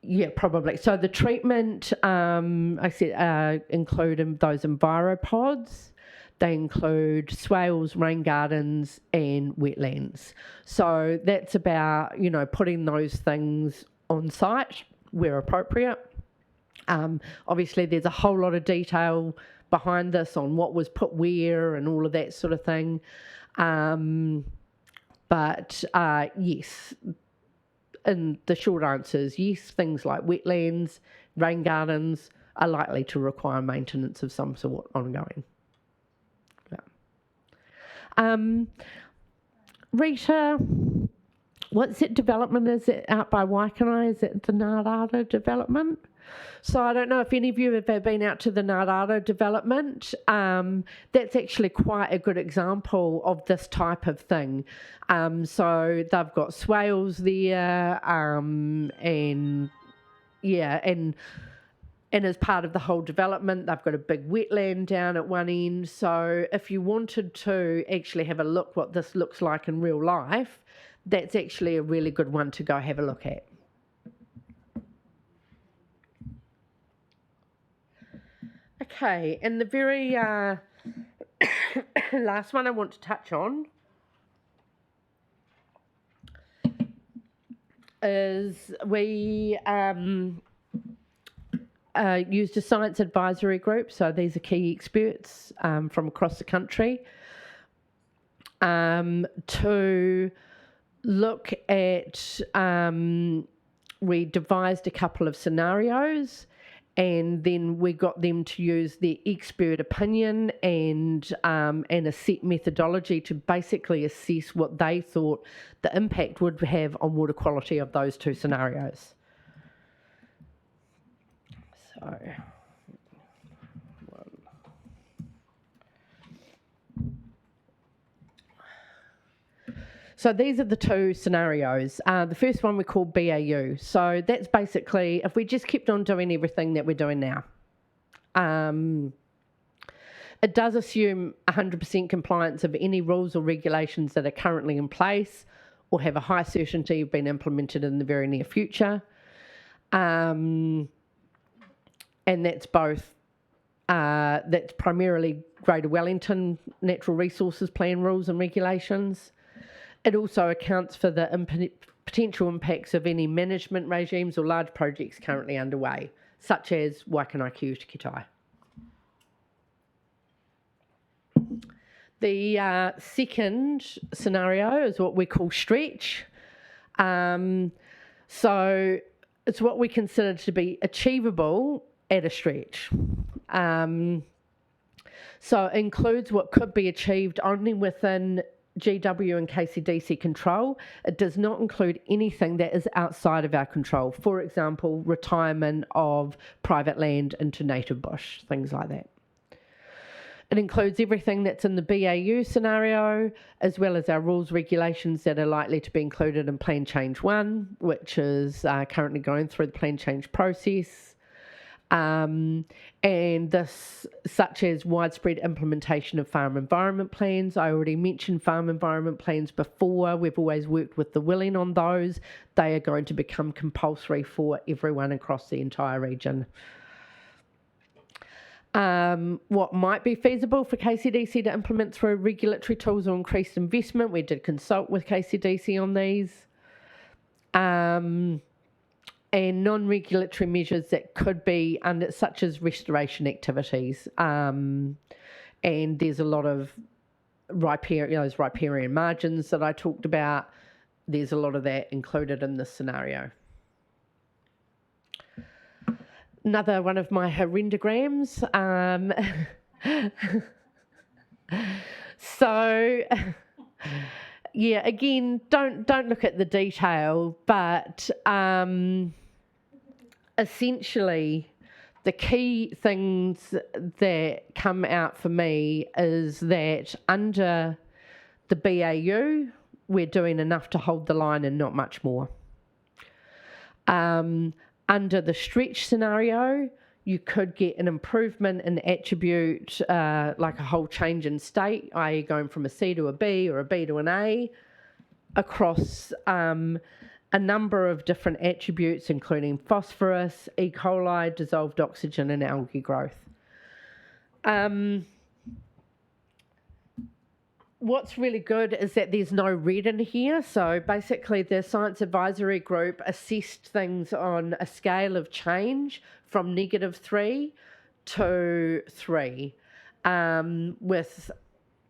Yeah, probably. So the treatment, I said, include those enviropods. They include swales, rain gardens, and wetlands. So that's about, putting those things on site where appropriate. Obviously, there's a whole lot of detail behind this on what was put where and all of that sort of thing. But yes, and the short answer is yes, things like wetlands, rain gardens are likely to require maintenance of some sort ongoing. Yeah. Rita, what's that development? Is it out by Waikanae? Is it the Ngārara development? So I don't know if any of you have been out to the Ngārara development. That's actually quite a good example of this type of thing. So they've got swales there, and And as part of the whole development, they've got a big wetland down at one end. So if you wanted to actually have a look what this looks like in real life, that's actually a really good one to go have a look at. Okay, and the very last one I want to touch on is we used a science advisory group, so these are key experts from across the country, to look at, we devised a couple of scenarios, and then we got them to use their expert opinion and a set methodology to basically assess what they thought the impact would have on water quality of those two scenarios. So these are the two scenarios. The first one we call BAU. So that's basically if we just kept on doing everything that we're doing now. It does assume 100% compliance of any rules or regulations that are currently in place or have a high certainty of being implemented in the very near future. And that's both, that's primarily Greater Wellington Natural Resources Plan rules and regulations. It also accounts for the potential impacts of any management regimes or large projects currently underway, such as Waikanaiki Utukitai. The second scenario is what we call stretch. So it's what we consider to be achievable at a stretch. So it includes what could be achieved only within GW and KCDC control. It does not include anything that is outside of our control. For example, retirement of private land into native bush, things like that. It includes everything that's in the BAU scenario, as well as our rules, regulations that are likely to be included in Plan Change 1, which is currently going through the Plan Change process. And this, such as widespread implementation of farm environment plans. I already mentioned farm environment plans before. We've always worked with the willing on those. They are going to become compulsory for everyone across the entire region. What might be feasible for KCDC to implement through regulatory tools or increased investment. We did consult with KCDC on these. And non-regulatory measures that could be under, such as restoration activities. And there's a lot of those riparian margins that I talked about. There's a lot of that included in this scenario. Another one of my horrendograms. So, yeah, again, don't look at the detail, but essentially the key things that come out for me is that under the BAU, we're doing enough to hold the line and not much more. Under the stretch scenario, you could get an improvement in attribute, like a whole change in state, i.e. going from a C to a B or a B to an A, across a number of different attributes, including phosphorus, E. coli, dissolved oxygen, and algae growth. What's really good is that there's no red in here. So basically the Science Advisory Group assessed things on a scale of change from -3 to 3, with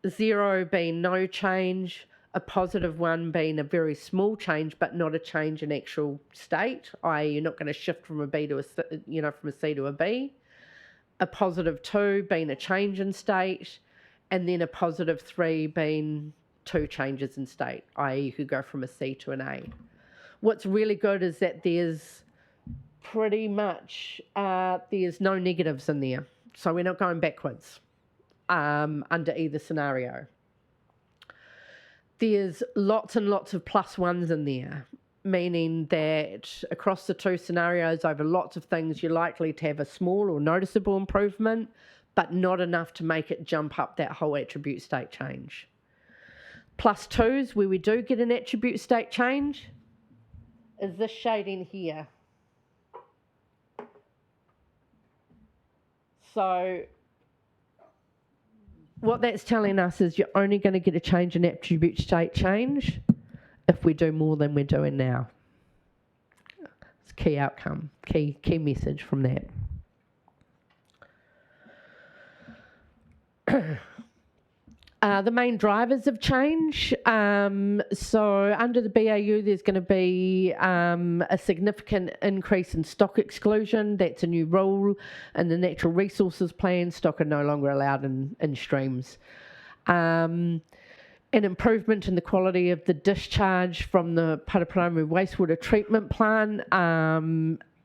0 being no change, a +1 being a very small change, but not a change in actual state, i.e. you're not going to shift from a B to a, from a C to a B, a +2 being a change in state, and then a +3 being 2 changes in state, i.e. you could go from a C to an A. What's really good is that there's pretty much, there's no negatives in there. So we're not going backwards under either scenario. There's lots and lots of +1s in there. meaning that across the two scenarios, over lots of things, you're likely to have a small or noticeable improvement, but not enough to make it jump up that whole attribute state change. Plus twos, where we do get an attribute state change, is this shading here. So what that's telling us is you're only going to get a change in attribute state change if we do more than we're doing now. It's a key outcome, key message from that. The main drivers of change. So under the BAU, there's going to be a significant increase in stock exclusion. That's a new rule in the Natural Resources Plan. Stock are no longer allowed in streams. An improvement in the quality of the discharge from the Paraparaumu wastewater treatment plant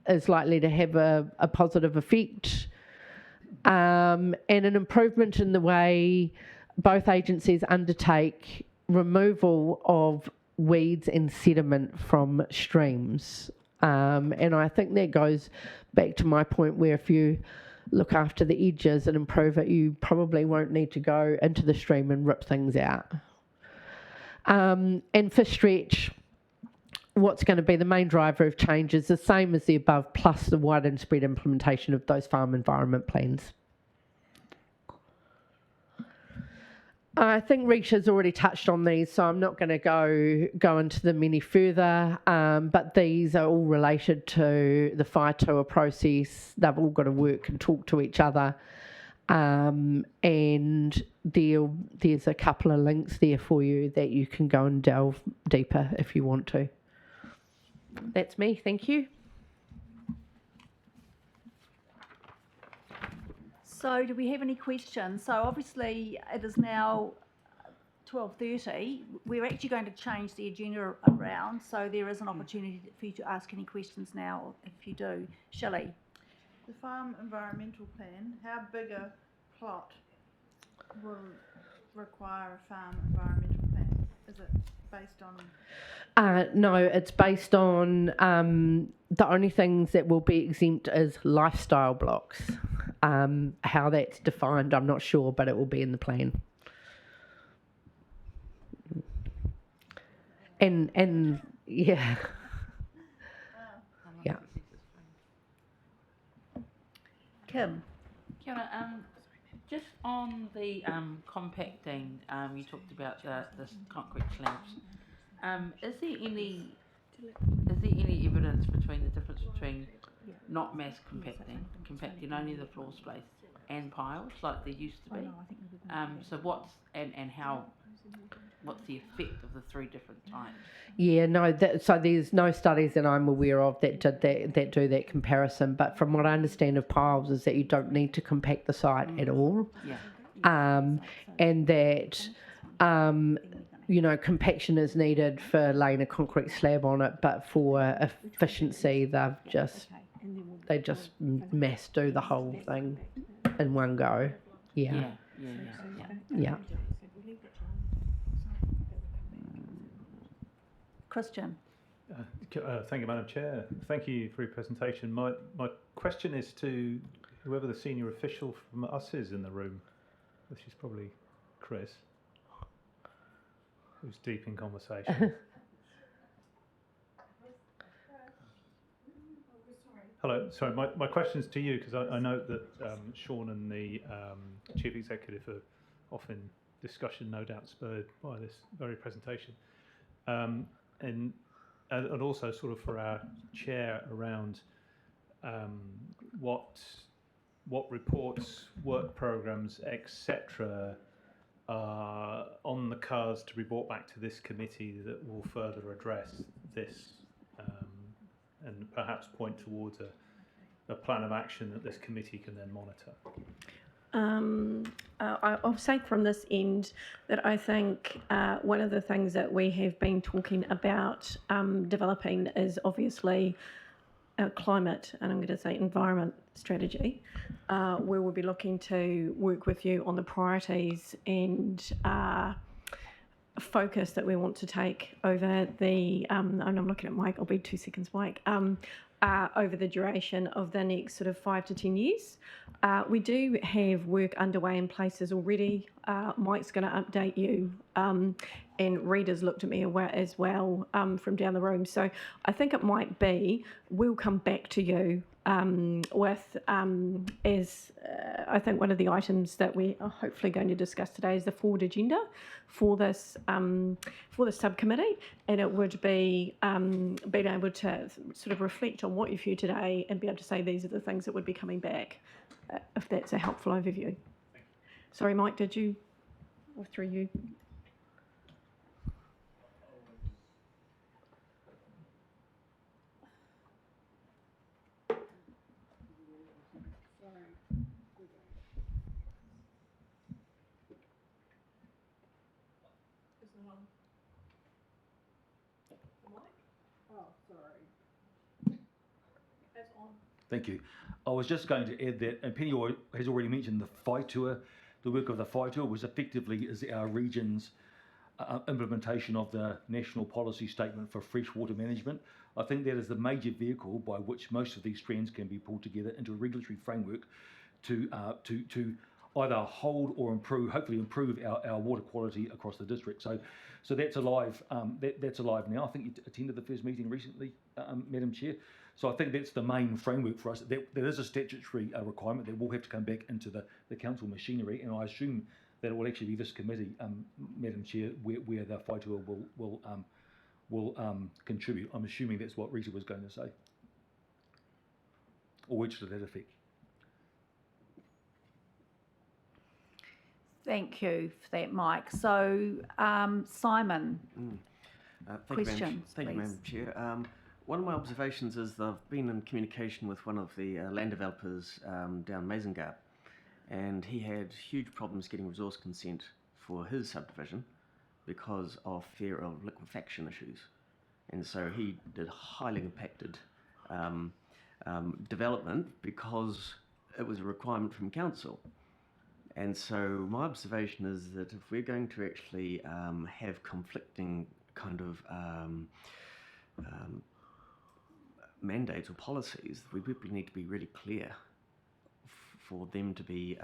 is likely to have a positive effect. And an improvement in the way both agencies undertake removal of weeds and sediment from streams. And I think that goes back to my point where if you look after the edges and improve it, you probably won't need to go into the stream and rip things out. And for stretch, what's going to be the main driver of change is the same as the above, plus the wide and spread implementation of those farm environment plans. I think Risha's already touched on these, so I'm not going to go into them any further, but these are all related to the whaitoa process. They've all got to work and talk to each other, and there's a couple of links there for you that you can go and delve deeper if you want to. That's me, thank you. So do we have any questions? So obviously it is now 12:30. We're actually going to change the agenda around, so there is an opportunity for you to ask any questions now if you do. Shelley? The farm environmental plan, how big a plot will require a farm environmental plan? Is it based on? No, it's based on the only things that will be exempt is lifestyle blocks. How that's defined, I'm not sure, but it will be in the plan. And yeah. Yeah. Kim? Kia ora, just on the compacting, you talked about the concrete slabs. Is there any evidence between the difference between not mass compacting only the floor space and piles like there used to be? So what's the effect of the three different types? Yeah, no, so there's no studies that I'm aware of that do that comparison, but from what I understand of piles is that you don't need to compact the site at all. Yeah. And that compaction is needed for laying a concrete slab on it, but for efficiency they just mass do the whole thing in one go. Yeah. Christian? Thank you, Madam Chair. Thank you for your presentation. My question is to whoever the senior official from us is in the room, which is probably Chris, who's deep in conversation. Hello, sorry, my question's to you because I know that Sean and the Chief Executive are often discussion, no doubt spurred by this very presentation. And also sort of for our chair around what reports, work programs, etc. are on the cards to be brought back to this committee that will further address this and perhaps point towards a plan of action that this committee can then monitor. I'll say from this end that I think one of the things that we have been talking about developing is obviously a climate, and I'm going to say environment strategy, where we'll be looking to work with you on the priorities and focus that we want to take over the, and I'm looking at Mike, I'll be 2 seconds, Mike, over the duration of the next sort of 5 to 10 years. We do have work underway in places already. Mike's going to update you, and Rita's looked at me as well from down the room. So I think it might be, we'll come back to you with, as I think one of the items that we are hopefully going to discuss today is the forward agenda for this subcommittee, and it would be being able to sort of reflect on what you've heard today and be able to say these are the things that would be coming back, if that's a helpful overview. Sorry, Mike, did you, or through you? Thank you. I was just going to add that, and Penny has already mentioned the FI tour. The work of the FI tour was effectively is our region's implementation of the National Policy Statement for Freshwater Management. I think that is the major vehicle by which most of these strands can be pulled together into a regulatory framework to either hold or improve, hopefully improve our water quality across the district. So that's alive. That's alive now. I think you attended the first meeting recently, Madam Chair. So I think that's the main framework for us. There is a statutory requirement that will have to come back into the council machinery, and I assume that it will actually be this committee, Madam Chair, where the FI tour will contribute. I'm assuming that's what Rita was going to say, or words to that effect. Thank you for that, Mike. So, Simon, questions, Thank you, Madam Chair. One of my observations is that I've been in communication with one of the land developers down Mazengard, and he had huge problems getting resource consent for his subdivision because of fear of liquefaction issues. And so he did highly impacted development because it was a requirement from council. And so my observation is that if we're going to actually have conflicting kind of mandates or policies, we people need to be really clear for them to be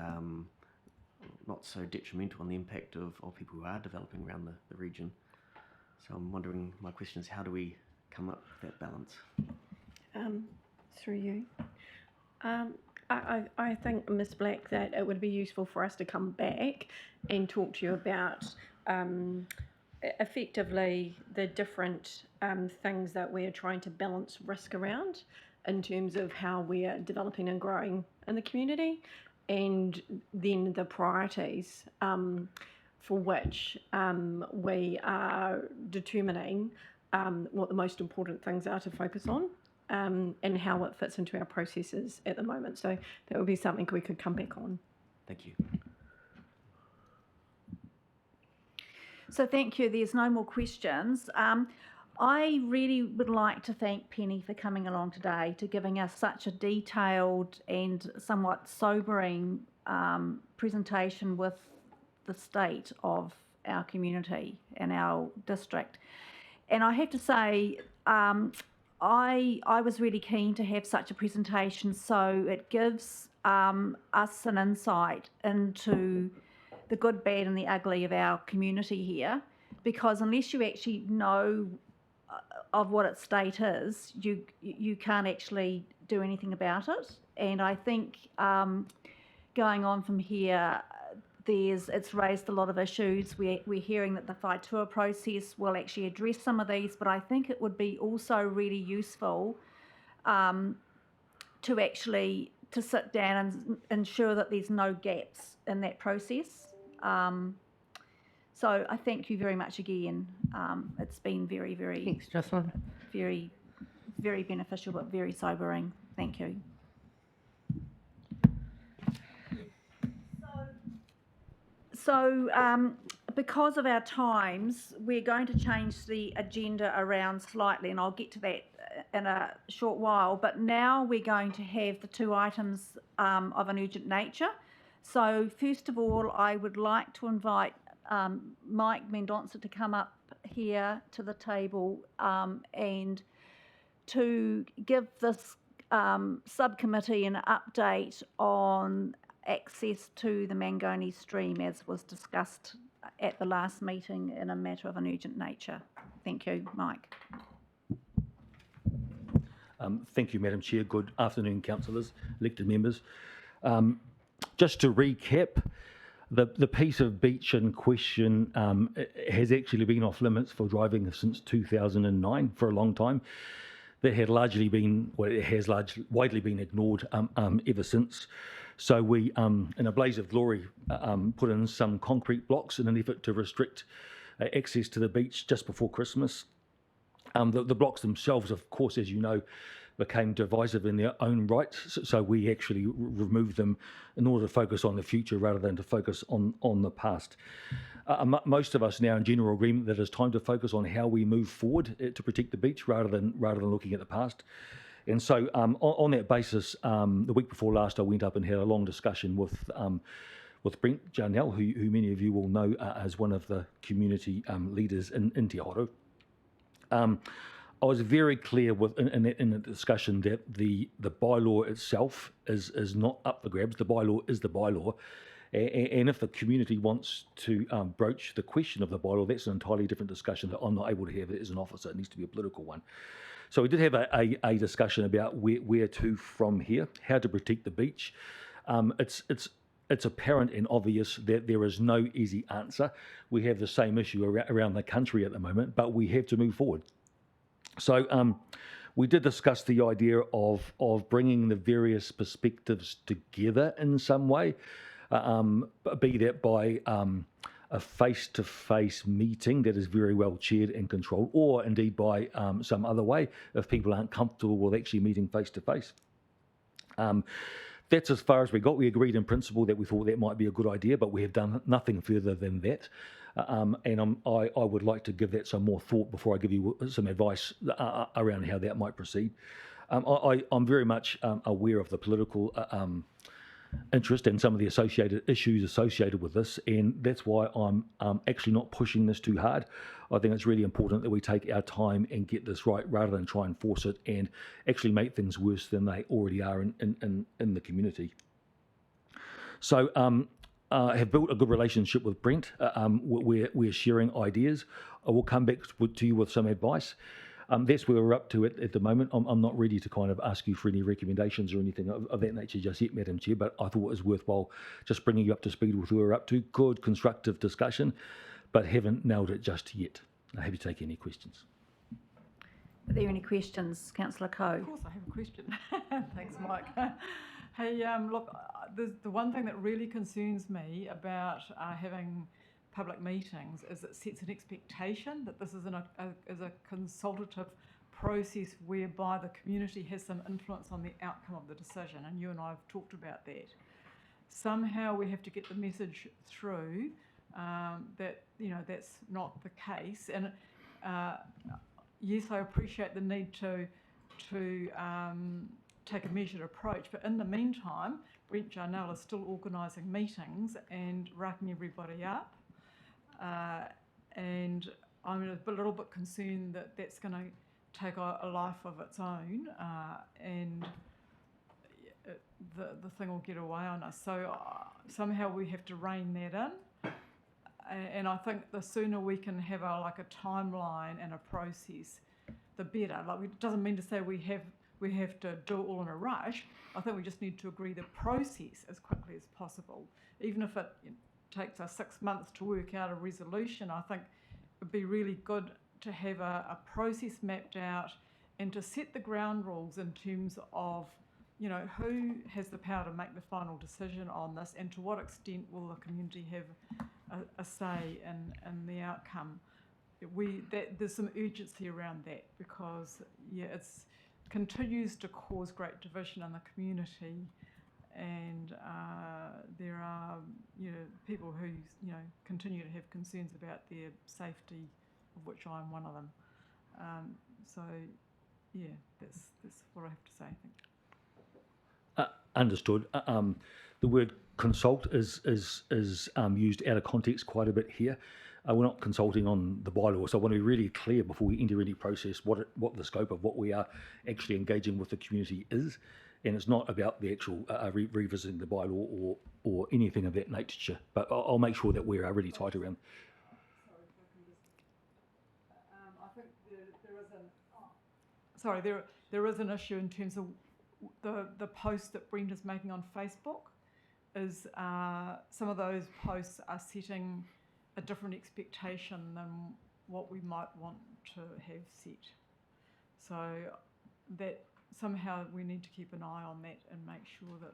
not so detrimental on the impact of people who are developing around the region. So I'm wondering, my question is, how do we come up with that balance? Through you. I think, Ms. Black, that it would be useful for us to come back and talk to you about effectively the different things that we're trying to balance risk around in terms of how we're developing and growing in the community, and then the priorities for which we are determining what the most important things are to focus on. And how it fits into our processes at the moment. So that would be something we could come back on. Thank you. So thank you. There's no more questions. I really would like to thank Penny for coming along today, to giving us such a detailed and somewhat sobering presentation with the state of our community and our district. And I have to say, I was really keen to have such a presentation, so it gives us an insight into the good, bad and the ugly of our community here, because unless you actually know of what its state is, you can't actually do anything about it. And I think going on from here, it's raised a lot of issues. We're hearing that the FI tour process will actually address some of these, but I think it would be also really useful to sit down and ensure that there's no gaps in that process. So I thank you very much again. It's been very, very, Thanks, Jocelyn. very, very beneficial, but very sobering. Thank you. So because of our times, we're going to change the agenda around slightly, and I'll get to that in a short while. But now we're going to have the two items of an urgent nature. So first of all, I would like to invite Mike Mendonça to come up here to the table and to give this subcommittee an update on access to the Mangoni stream as was discussed at the last meeting in a matter of an urgent nature. Thank you, Mike. Thank you, Madam Chair. Good afternoon, councillors, elected members. Just to recap, the piece of beach in question has actually been off limits for driving since 2009 for a long time. That had largely been, well, it has widely been ignored ever since. So we, in a blaze of glory, put in some concrete blocks in an effort to restrict access to the beach just before Christmas. The blocks themselves, of course, as you know, became divisive in their own right, so we actually removed them in order to focus on the future rather than to focus on the past. Most of us now in general agreement that it's time to focus on how we move forward to protect the beach rather than looking at the past. And so on that basis, the week before last, I went up and had a long discussion with Brent Jarnell, who many of you will know as one of the community leaders in Te Aroha. I was very clear in the discussion that the bylaw itself is not up for grabs. The bylaw is the bylaw. And if the community wants to broach the question of the bylaw, that's an entirely different discussion that I'm not able to have as an officer. It needs to be a political one. So we did have a discussion about where to from here, how to protect the beach. It's apparent and obvious that there is no easy answer. We have the same issue around the country at the moment, but we have to move forward. So we did discuss the idea of bringing the various perspectives together in some way, be that by a face-to-face meeting that is very well chaired and controlled, or indeed by some other way if people aren't comfortable with actually meeting face-to-face. That's as far as we got. We agreed in principle that we thought that might be a good idea, but we have done nothing further than that. And I would like to give that some more thought before I give you some advice around how that might proceed. I'm very much aware of the political interest and some of the associated issues associated with this, and that's why I'm actually not pushing this too hard. I think it's really important that we take our time and get this right rather than try and force it and actually make things worse than they already are in the community. So I have built a good relationship with Brent. We're sharing ideas. I will come back to you with some advice. That's where we're up to at the moment. I'm not ready to kind of ask you for any recommendations or anything of that nature just yet, Madam Chair, but I thought it was worthwhile just bringing you up to speed with where we're up to. Good, constructive discussion, but haven't nailed it just yet. I'm happy to take any questions. Are there any questions, Councillor Coe? Of course, I have a question. Thanks, Mike. Hey, look, the one thing that really concerns me about having public meetings is it sets an expectation that this is a consultative process whereby the community has some influence on the outcome of the decision, and you and I have talked about that. Somehow we have to get the message through that that's not the case, and yes, I appreciate the need to take a measured approach, but in the meantime, Brent Jarnell is still organising meetings and racking everybody up. And I'm a little bit concerned that that's going to take a life of its own, and the thing will get away on us. So somehow we have to rein that in, and I think the sooner we can have a timeline and a process, the better. It doesn't mean to say we have to do it all in a rush. I think we just need to agree the process as quickly as possible, even if it takes us 6 months to work out a resolution. I think it would be really good to have a process mapped out and to set the ground rules in terms of, who has the power to make the final decision on this, and to what extent will the community have a say in the outcome. There's some urgency around that, because it continues to cause great division in the community. And there are people who continue to have concerns about their safety, of which I'm one of them. So that's what I have to say. I think. Understood. The word consult is used out of context quite a bit here. We're not consulting on the bylaw, so I want to be really clear before we enter any process what the scope of what we are actually engaging with the community is, and it's not about the actual revisiting the bylaw or anything of that nature. But I'll make sure that we're really tight around. I think there is an issue in terms of the post that Brenda's making on Facebook. Is some of those posts are setting a different expectation than what we might want to have set. So that somehow we need to keep an eye on that and make sure that,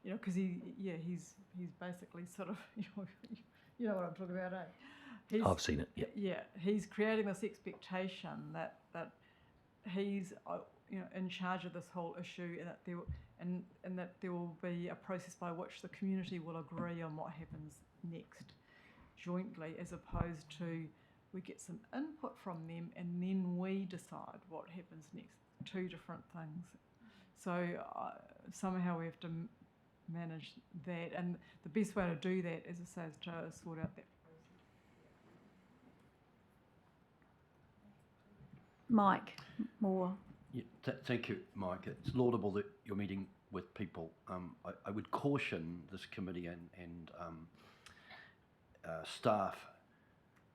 because he's basically sort of, you know what I'm talking about, eh? I've seen it. Yeah. Yeah, he's creating this expectation that he's in charge of this whole issue, and that there will be a process by which the community will agree on what happens next jointly, as opposed to we get some input from them and then we decide what happens next. Two different things. So somehow we have to manage that, and the best way to do that, as I say, is to sort out that process. Mike Moore. Yeah, thank you, Mike. It's laudable that you're meeting with people. I would caution this committee and staff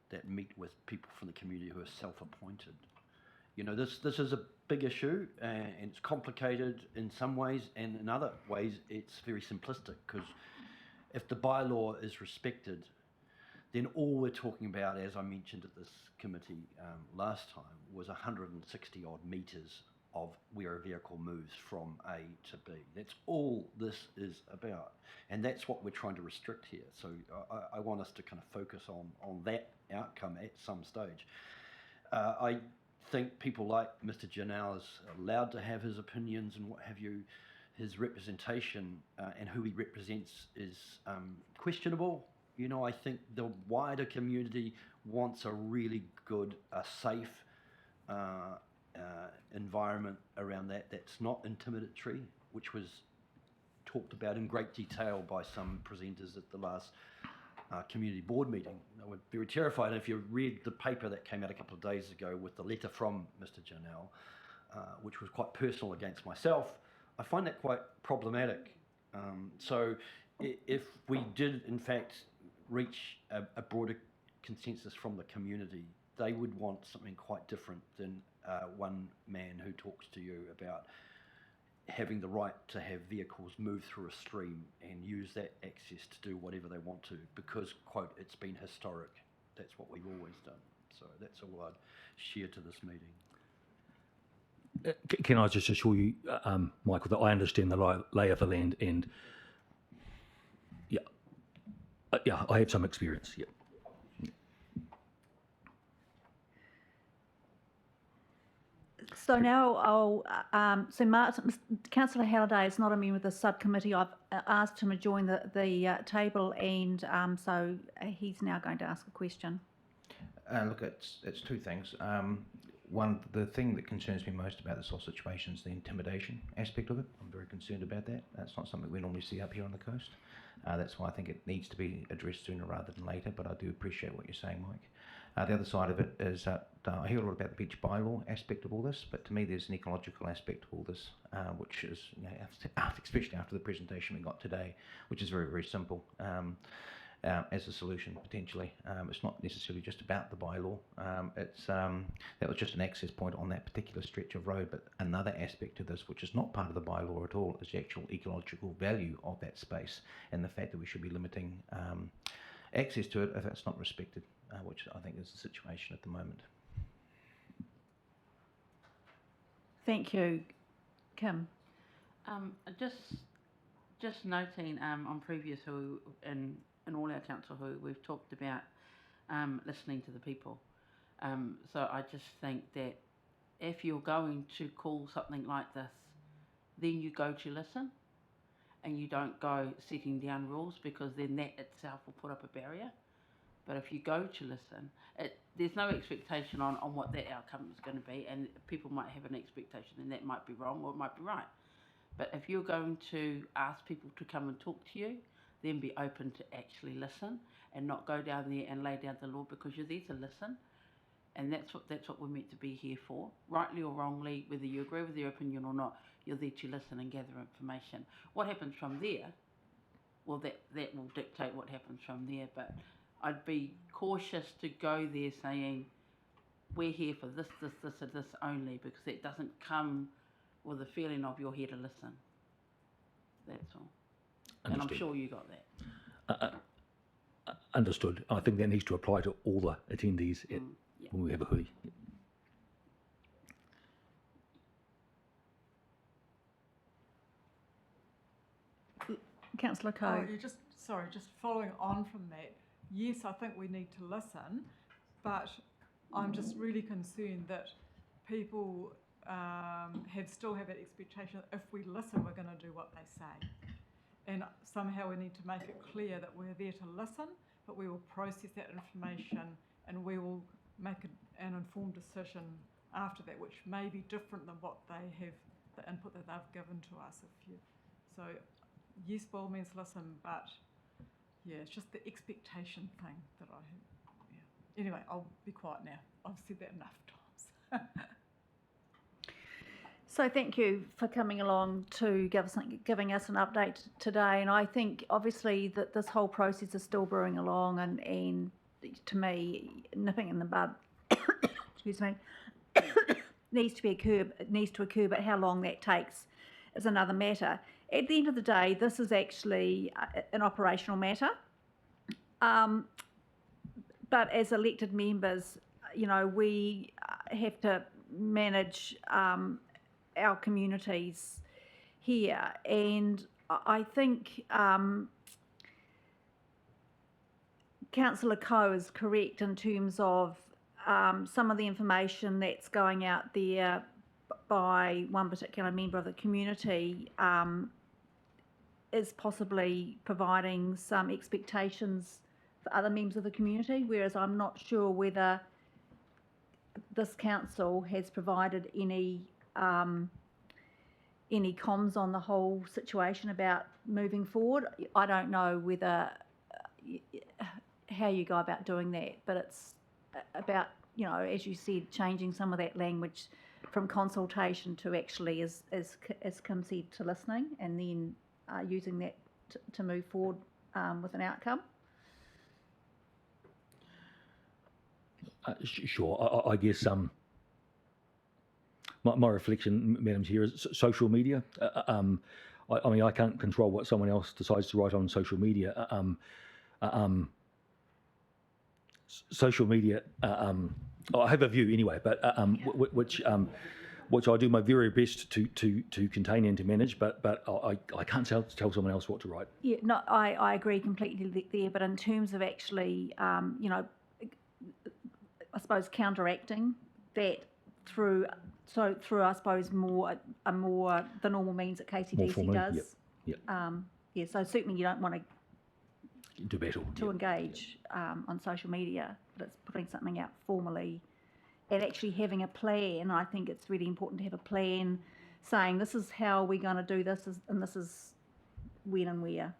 that meet with people from the community who are self-appointed. This is a big issue, and it's complicated in some ways, and in other ways it's very simplistic, because if the bylaw is respected, then all we're talking about, as I mentioned at this committee last time, was 160 odd metres of where a vehicle moves from A to B. That's all this is about, and that's what we're trying to restrict here. So I want us to kind of focus on that outcome at some stage. I think people like Mr. Janelle is allowed to have his opinions and what have you. His representation and who he represents is questionable. I think the wider community wants a really good, safe environment around that's not intimidatory, which was talked about in great detail by some presenters at the last community board meeting. I was very terrified. And if you read the paper that came out a couple of days ago with the letter from Mr. Janelle, which was quite personal against myself, I find that quite problematic. So if we did, in fact, reach a broader consensus from the community, they would want something quite different than one man who talks to you about having the right to have vehicles move through a stream and use that access to do whatever they want to, because, quote, it's been historic. That's what we've always done. So that's all I'd share to this meeting. Can I just assure you, Michael, that I understand the lay of the land, and yeah, I have some experience. Yeah. So now so Martin, Councillor Halliday is not a member of the subcommittee. I've asked him to join the table, and so he's now going to ask a question. Look, it's two things. One, the thing that concerns me most about this whole situation is the intimidation aspect of it. I'm very concerned about that. That's not something we normally see up here on the coast. That's why I think it needs to be addressed sooner rather than later, but I do appreciate what you're saying, Mike. The other side of it is that I hear a lot about the beach bylaw aspect of all this, but to me there's an ecological aspect to all this, which is, especially after the presentation we got today, which is very, very simple. As a solution, potentially. It's not necessarily just about the bylaw. That was just an access point on that particular stretch of road, but another aspect to this, which is not part of the bylaw at all, is the actual ecological value of that space, and the fact that we should be limiting access to it if it's not respected, which I think is the situation at the moment. Thank you. Kim. Just noting on previous in all our council who we've talked about listening to the people. So I just think that if you're going to call something like this, then you go to listen and you don't go setting down rules, because then that itself will put up a barrier. But if you go to listen, there's no expectation on what that outcome is going to be, and people might have an expectation and that might be wrong or it might be right. But if you're going to ask people to come and talk to you, then be open to actually listen and not go down there and lay down the law, because you're there to listen. And that's what we're meant to be here for, rightly or wrongly, whether you agree with their opinion or not. You're there to listen and gather information. What happens from there? Well, that will dictate what happens from there. But I'd be cautious to go there saying we're here for this, and this only, because that doesn't come with a feeling of you're here to listen. That's all. And I'm sure you got that. Understood. I think that needs to apply to all the attendees when we have a hui. Councillor Coe. Just following on from that. Yes, I think we need to listen, but I'm just really concerned that people still have that expectation that if we listen, we're going to do what they say. And somehow we need to make it clear that we're there to listen, but we will process that information and we will make an informed decision after that, which may be different than what they have, the input that they've given to us. So yes, by all means listen, but yeah, it's just the expectation thing that I have. Yeah. Anyway, I'll be quiet now. I've said that enough times. So thank you for coming along to giving us an update today. And I think obviously that this whole process is still brewing along, and to me, nipping in the bud, excuse me, needs to occur, but how long that takes is another matter. At the end of the day, this is actually an operational matter. But as elected members, we have to manage our communities here, and I think Councillor Coe is correct in terms of some of the information that's going out there by one particular member of the community is possibly providing some expectations for other members of the community, whereas I'm not sure whether this council has provided any comms on the whole situation about moving forward. I don't know whether how you go about doing that, but it's about, as you said, changing some of that language from consultation to actually, as Kim said, to listening, and then using that to move forward with an outcome. Sure. I guess my reflection, Madam Chair, is social media. I mean, I can't control what someone else decides to write on social media. Social media, I have a view anyway, but which I do my very best to contain and to manage, but I can't tell someone else what to write. Yeah, no, I agree completely there, but in terms of actually, I suppose counteracting that through I suppose more the normal means that KCDC does. Yep. So certainly you don't want to engage on social media, but it's putting something out formally and actually having a plan. I think it's really important to have a plan saying this is how we're going to do this, and this is when and where.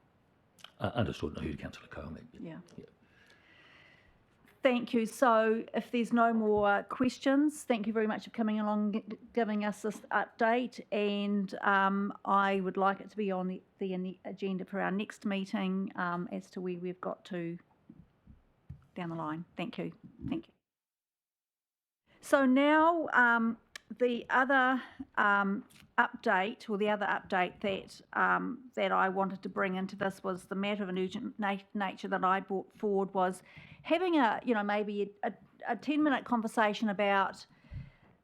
Understood. I heard Councillor Coe on that. Yeah. Thank you. So if there's no more questions, thank you very much for coming along, giving us this update, and I would like it to be on the agenda for our next meeting as to where we've got to down the line. Thank you. Thank you. So now the other update, or the other update that I wanted to bring into this was the matter of an urgent nature that I brought forward was having maybe a 10-minute conversation about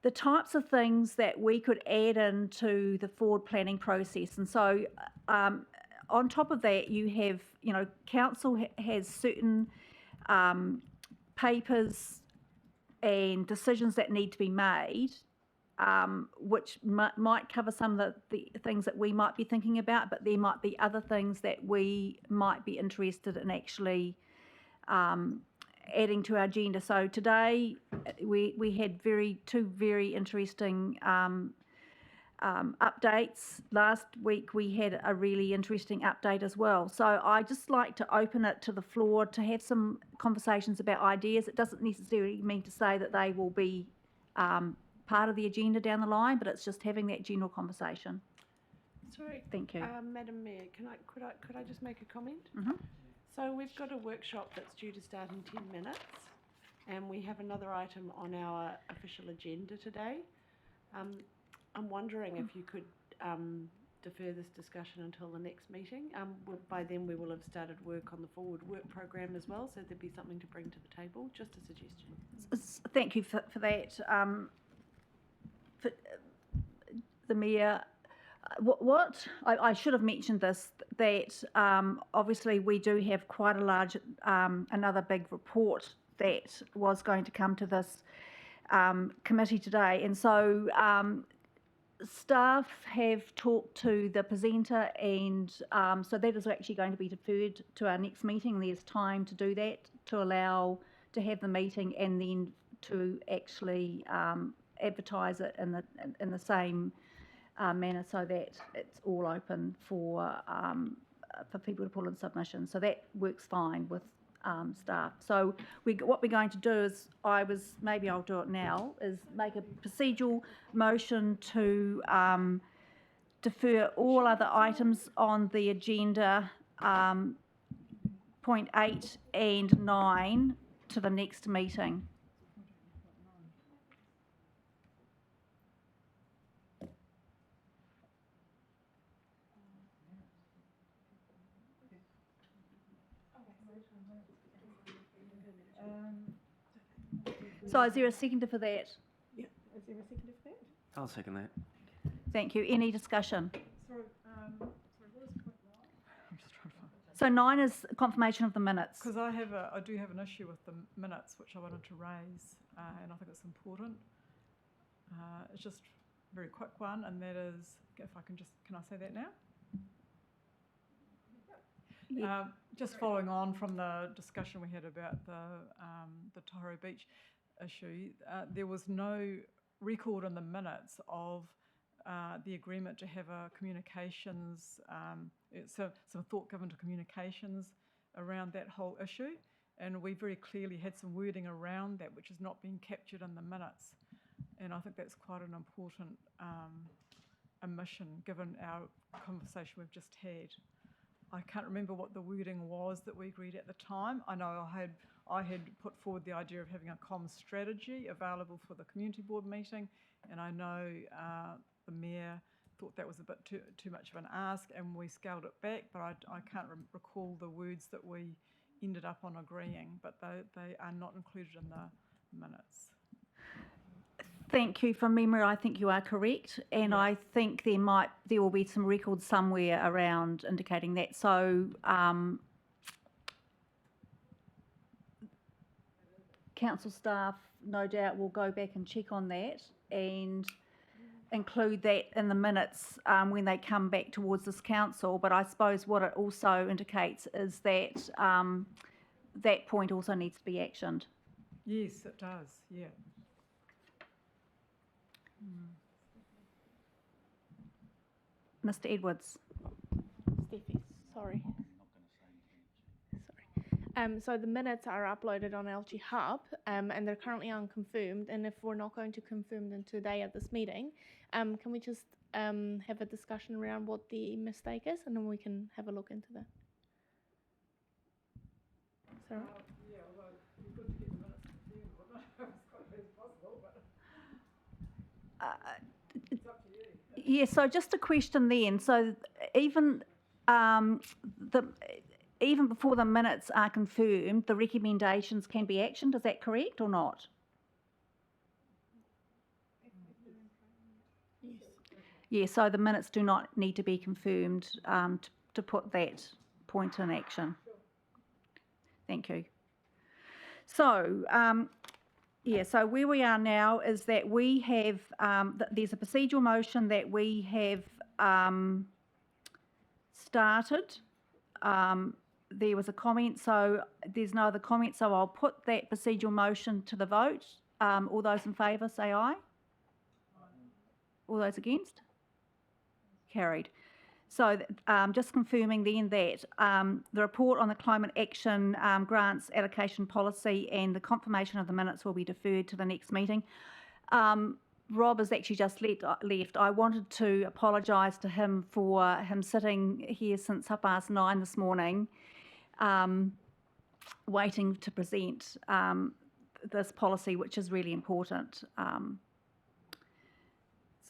the types of things that we could add into the forward planning process. And so on top of that, you have, council has certain papers and decisions that need to be made, which might cover some of the things that we might be thinking about, but there might be other things that we might be interested in actually adding to our agenda. So today we had two very interesting updates. Last week we had a really interesting update as well. So I just like to open it to the floor to have some conversations about ideas. It doesn't necessarily mean to say that they will be part of the agenda down the line, but it's just having that general conversation. Sorry, Thank you. Madam Mayor, could I just make a comment? Mhm. So we've got a workshop that's due to start in 10 minutes, and we have another item on our official agenda today. I'm wondering if you could defer this discussion until the next meeting. By then we will have started work on the forward work program as well, so there'd be something to bring to the table. Just a suggestion. Thank you for that. For the Mayor, I should have mentioned this, that obviously we do have quite a large, another big report that was going to come to this committee today. And so staff have talked to the presenter, and so that is actually going to be deferred to our next meeting. There's time to do that, to allow to have the meeting and then to actually advertise it in the same manner, so that it's all open for people to put in submissions. So that works fine with staff. So what we're going to do is, maybe I'll do it now, is make a procedural motion to defer all other items on the agenda, point 8 and 9, to the next meeting. So is there a seconder for that? Yeah, is there a seconder for that? I'll second that. Thank you. Any discussion? Sorry, what is point 9? I'm just trying to find it. So 9 is confirmation of the minutes. Because I do have an issue with the minutes which I wanted to raise, and I think it's important. It's just a very quick one, and that is, if I can I say that now? Yeah. Just following on from the discussion we had about the Tahoe Beach issue, there was no record in the minutes of the agreement to have a communications, some thought given to communications around that whole issue, and we very clearly had some wording around that which has not been captured in the minutes, and I think that's quite an important omission given our conversation we've just had. I can't remember what the wording was that we agreed at the time. I know I had put forward the idea of having a comms strategy available for the community board meeting, and I know the Mayor thought that was a bit too much of an ask, and we scaled it back, but I can't recall the words that we ended up on agreeing, but they are not included in the minutes. Thank you. From memory, I think you are correct, and I think there will be some records somewhere around indicating that. So council staff, no doubt, will go back and check on that and include that in the minutes when they come back towards this council. But I suppose what it also indicates is that that point also needs to be actioned. Yes, it does. Yeah. Mr. Edwards. Steffi, sorry. So the minutes are uploaded on LG Hub, and they're currently unconfirmed. And if we're not going to confirm them today at this meeting, can we just have a discussion around what the mistake is, and then we can have a look into that? Sorry. Yeah, although it'd be good to get the minutes confirmed, wouldn't it? As quickly as possible, but it's up to you. Yeah, so just a question then. So even even before the minutes are confirmed, the recommendations can be actioned. Is that correct or not? Yes. Yeah, so the minutes do not need to be confirmed to put that point in action. Thank you. So, so where we are now is that we have, there's a procedural motion that we have started. There was a comment, so there's no other comment, so I'll put that procedural motion to the vote. All those in favour say aye. All those against? Carried. So just confirming then that the report on the climate action grants allocation policy and the confirmation of the minutes will be deferred to the next meeting. Rob has actually just left. I wanted to apologise to him for him sitting here since 9:30 this morning, waiting to present this policy, which is really important.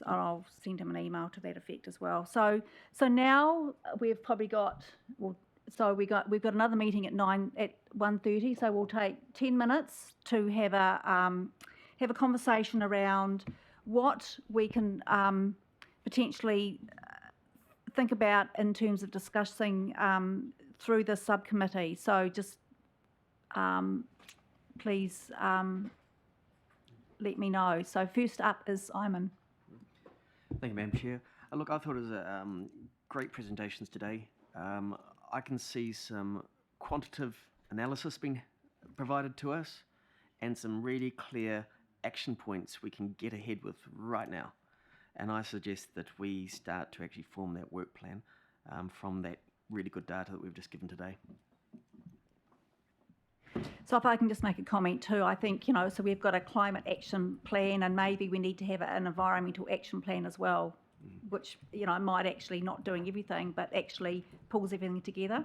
So I'll send him an email to that effect as well. So now we've probably got, we've got another meeting at 1:30. So we'll take 10 minutes to have a conversation around what we can potentially think about in terms of discussing through the subcommittee. So just please let me know. So first up is Simon. Thank you, Madam Chair. Look, I thought it was great presentations today. I can see some quantitative analysis being provided to us and some really clear action points we can get ahead with right now. And I suggest that we start to actually form that work plan from that really good data that we've just given today. So if I can just make a comment too, I think, so we've got a climate action plan and maybe we need to have an environmental action plan as well, which, might actually not doing everything, but actually pulls everything together.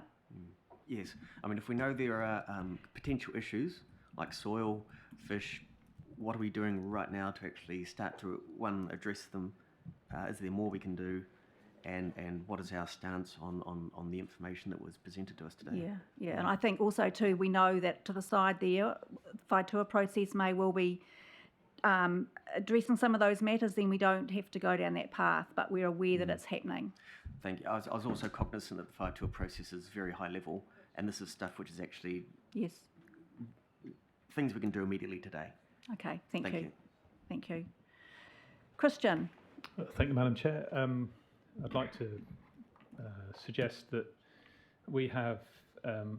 Yes. I mean, if we know there are potential issues like soil, fish, what are we doing right now to actually start to, one, address them? Is there more we can do? And what is our stance on the information that was presented to us today? Yeah. And I think also too, we know that to the side there, Whaitua process may well be addressing some of those matters, then we don't have to go down that path, but we're aware that it's happening. Thank you. I was also cognizant that the Whaitua process is very high level, and this is stuff which is actually things we can do immediately today. Okay, thank you. Thank you. Christian. Thank you, Madam Chair. I'd like to suggest that we have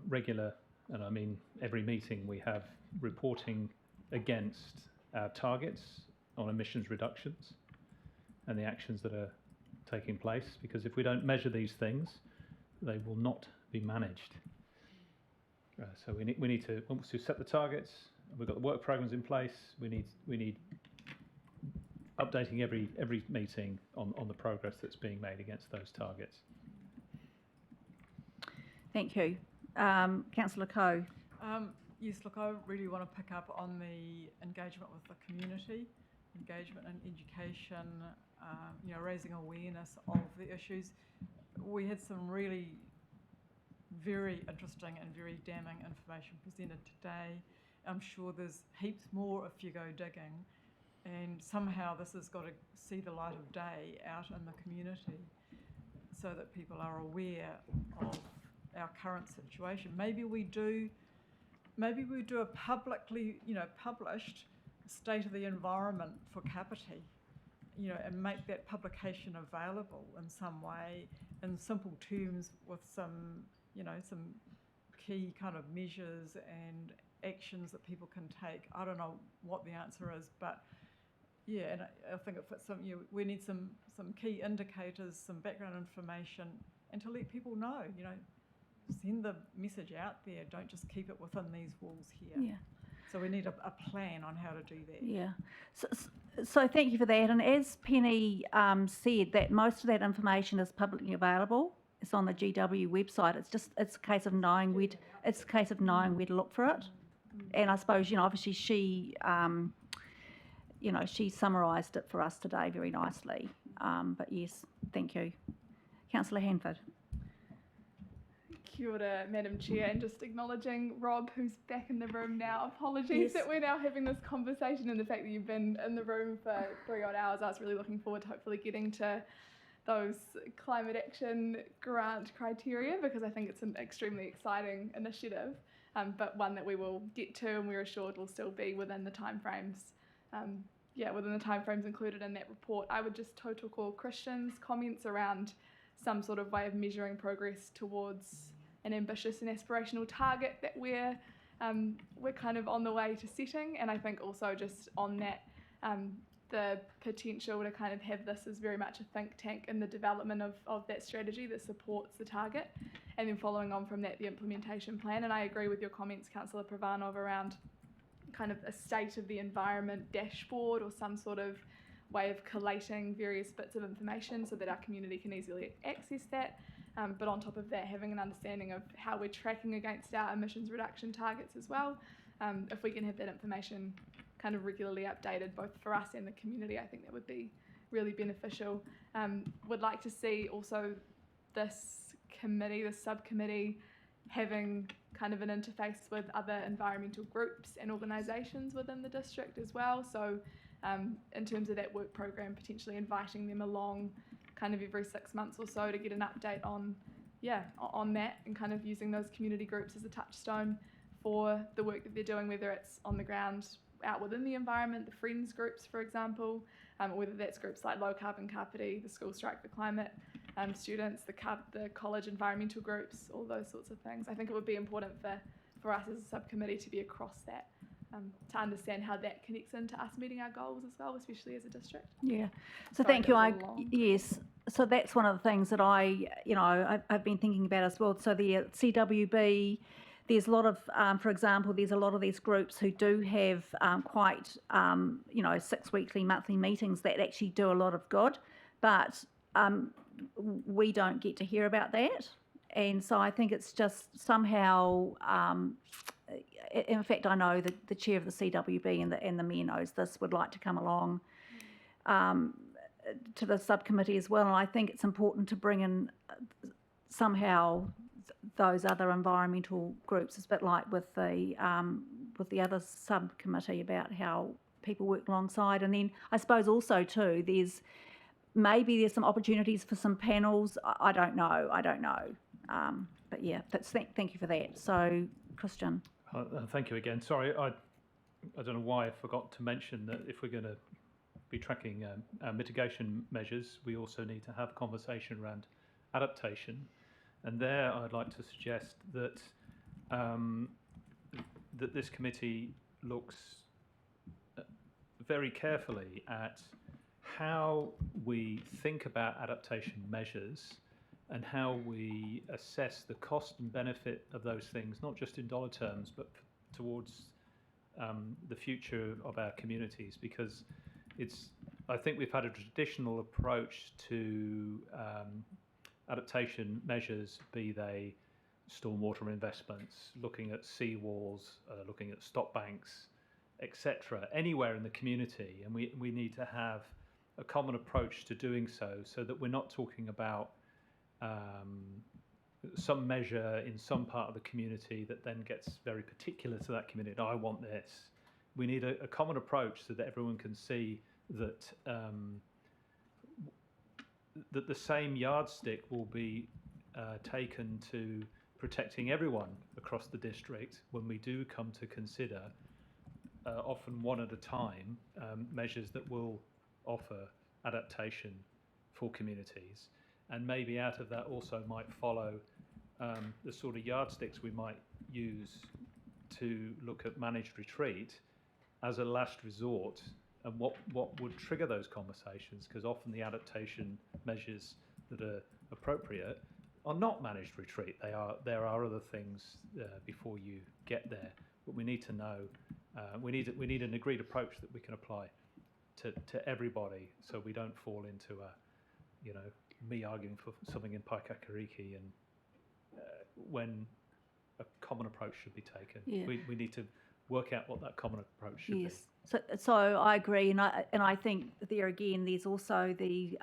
regular, and I mean every meeting, we have reporting against our targets on emissions reductions and the actions that are taking place, because if we don't measure these things, they will not be managed. So we need to, once we set the targets, we've got the work programs in place, we need updating every meeting on the progress that's being made against those targets. Thank you. Councillor Coe. Yes, look, I really want to pick up on the engagement with the community, engagement in education, raising awareness of the issues. We had some really very interesting and very damning information presented today. I'm sure there's heaps more if you go digging. And somehow this has got to see the light of day out in the community so that people are aware of our current situation. Maybe we do a publicly, published state of the environment for Kāpiti, and make that publication available in some way, in simple terms, with some, some key kind of measures and actions that people can take. I don't know what the answer is, but yeah, and I think it fits some. We need some key indicators, some background information, and to let people know. Send the message out there. Don't just keep it within these walls here. Yeah. So we need a plan on how to do that. Yeah. So thank you for that. And as Penny said, that most of that information is publicly available. It's on the GW website. It's a case of knowing where to look for it. And I suppose obviously she. She summarised it for us today very nicely. But yes, thank you. Councillor Hanford. Kia ora, Madam Chair, and just acknowledging Rob, who's back in the room now. Apologies that we're now having this conversation, and the fact that you've been in the room for 3 odd hours. I was really looking forward to hopefully getting to those climate action grant criteria, because I think it's an extremely exciting initiative, but one that we will get to, and we're assured will still be within the timeframes. Within the timeframes included in that report. I would just total call Christian's comments around some sort of way of measuring progress towards an ambitious and aspirational target that we're kind of on the way to setting. And I think also just on that, the potential to kind of have this as very much a think tank in the development of that strategy that supports the target, and then following on from that, the implementation plan. And I agree with your comments, Councillor Provanov, around kind of a state of the environment dashboard or some sort of way of collating various bits of information so that our community can easily access that. But on top of that, having an understanding of how we're tracking against our emissions reduction targets as well. If we can have that information kind of regularly updated, both for us and the community, I think that would be really beneficial. Would like to see also this committee, this subcommittee, having kind of an interface with other environmental groups and organisations within the district as well. So in terms of that work program, potentially inviting them along kind of every 6 months or so to get an update on that, and kind of using those community groups as a touchstone for the work that they're doing, whether it's on the ground out within the environment, the friends groups, for example, whether that's groups like Low Carbon Kāpiti, the School Strike for Climate students, the college environmental groups, all those sorts of things. I think it would be important for us as a subcommittee to be across that, to understand how that connects into us meeting our goals as well, especially as a district. Yeah. So Sorry, thank you. that was all long. Yes. So that's one of the things that I've been thinking about as well. So the CWB, there's a lot of, for example, there's a lot of these groups who do have quite, 6 weekly, monthly meetings that actually do a lot of good, but we don't get to hear about that. And so I think it's just somehow, in fact, I know that the chair of the CWB and the mayor knows this, would like to come along to the subcommittee as well. And I think it's important to bring in somehow those other environmental groups. It's a bit like with the other subcommittee about how people work alongside. And then I suppose also too, there's some opportunities for some panels. I don't know. But yeah, thank you for that. So, Christian. Thank you again. Sorry, I don't know why I forgot to mention that if we're going to be tracking mitigation measures, we also need to have a conversation around adaptation. And there I'd like to suggest that that this committee looks very carefully at how we think about adaptation measures and how we assess the cost and benefit of those things, not just in dollar terms, but towards the future of our communities. Because I think we've had a traditional approach to adaptation measures, be they stormwater investments, looking at seawalls, looking at stop banks, etc., anywhere in the community. And we need to have a common approach to doing so that we're not talking about some measure in some part of the community that then gets very particular to that community. I want this. We need a common approach so that everyone can see that that the same yardstick will be taken to protecting everyone across the district when we do come to consider, often one at a time, measures that will offer adaptation for communities. And maybe out of that also might follow the sort of yardsticks we might use to look at managed retreat as a last resort, and what would trigger those conversations, because often the adaptation measures that are appropriate are not managed retreat. There are other things before you get there, but we need to know. We need an agreed approach that we can apply to everybody, so we don't fall into me arguing for something in Paikakariki and when a common approach should be taken. Yeah. We need to work out what that common approach should be. So I agree, and I think there again, there's also the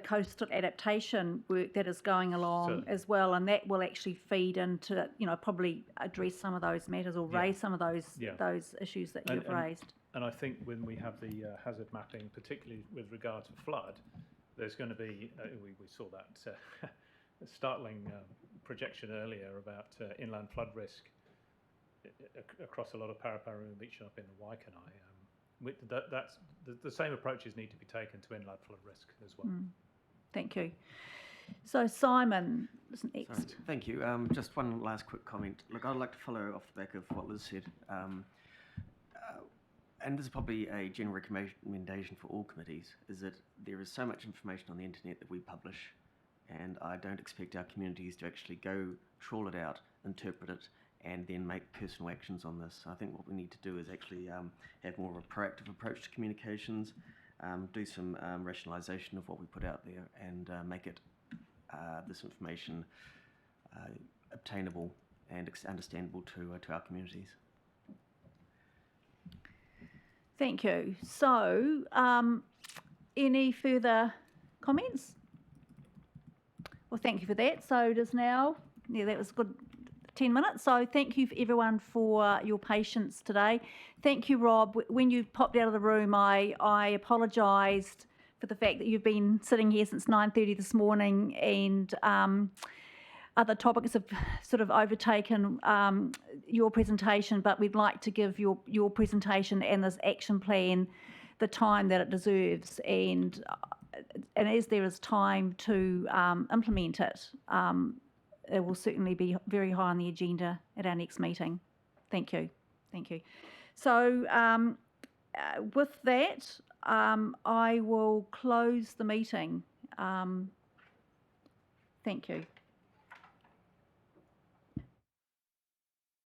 coastal adaptation work that is going along as well, and that will actually feed into probably address some of those matters or raise some of those issues that you've raised. And I think when we have the hazard mapping, particularly with regard to flood, there's going to be we saw that startling projection earlier about inland flood risk across a lot of Paraparaumu Beach and up in the Waikanae. That's the same approaches need to be taken to inland flood risk as well. Thank you. So Simon is next. Sorry, thank you. Just one last quick comment. Look, I'd like to follow off the back of what Liz said. and this is probably a general recommendation for all committees, is that there is so much information on the internet that we publish, and I don't expect our communities to actually go trawl it out, interpret it, and then make personal actions on this. I think what we need to do is actually have more of a proactive approach to communications, do some rationalisation of what we put out there, and make it this information obtainable and understandable to our communities. Thank you. So, any further comments? Well, thank you for that. So it is now, yeah, that was good, 10 minutes. So thank you everyone for your patience today. Thank you, Rob. When you popped out of the room, I apologised for the fact that you've been sitting here since 9:30 this morning, and other topics have sort of overtaken your presentation, but we'd like to give your presentation and this action plan the time that it deserves, and as there is time to implement it, it will certainly be very high on the agenda at our next meeting. Thank you. Thank you. So with that, I will close the meeting. Thank you.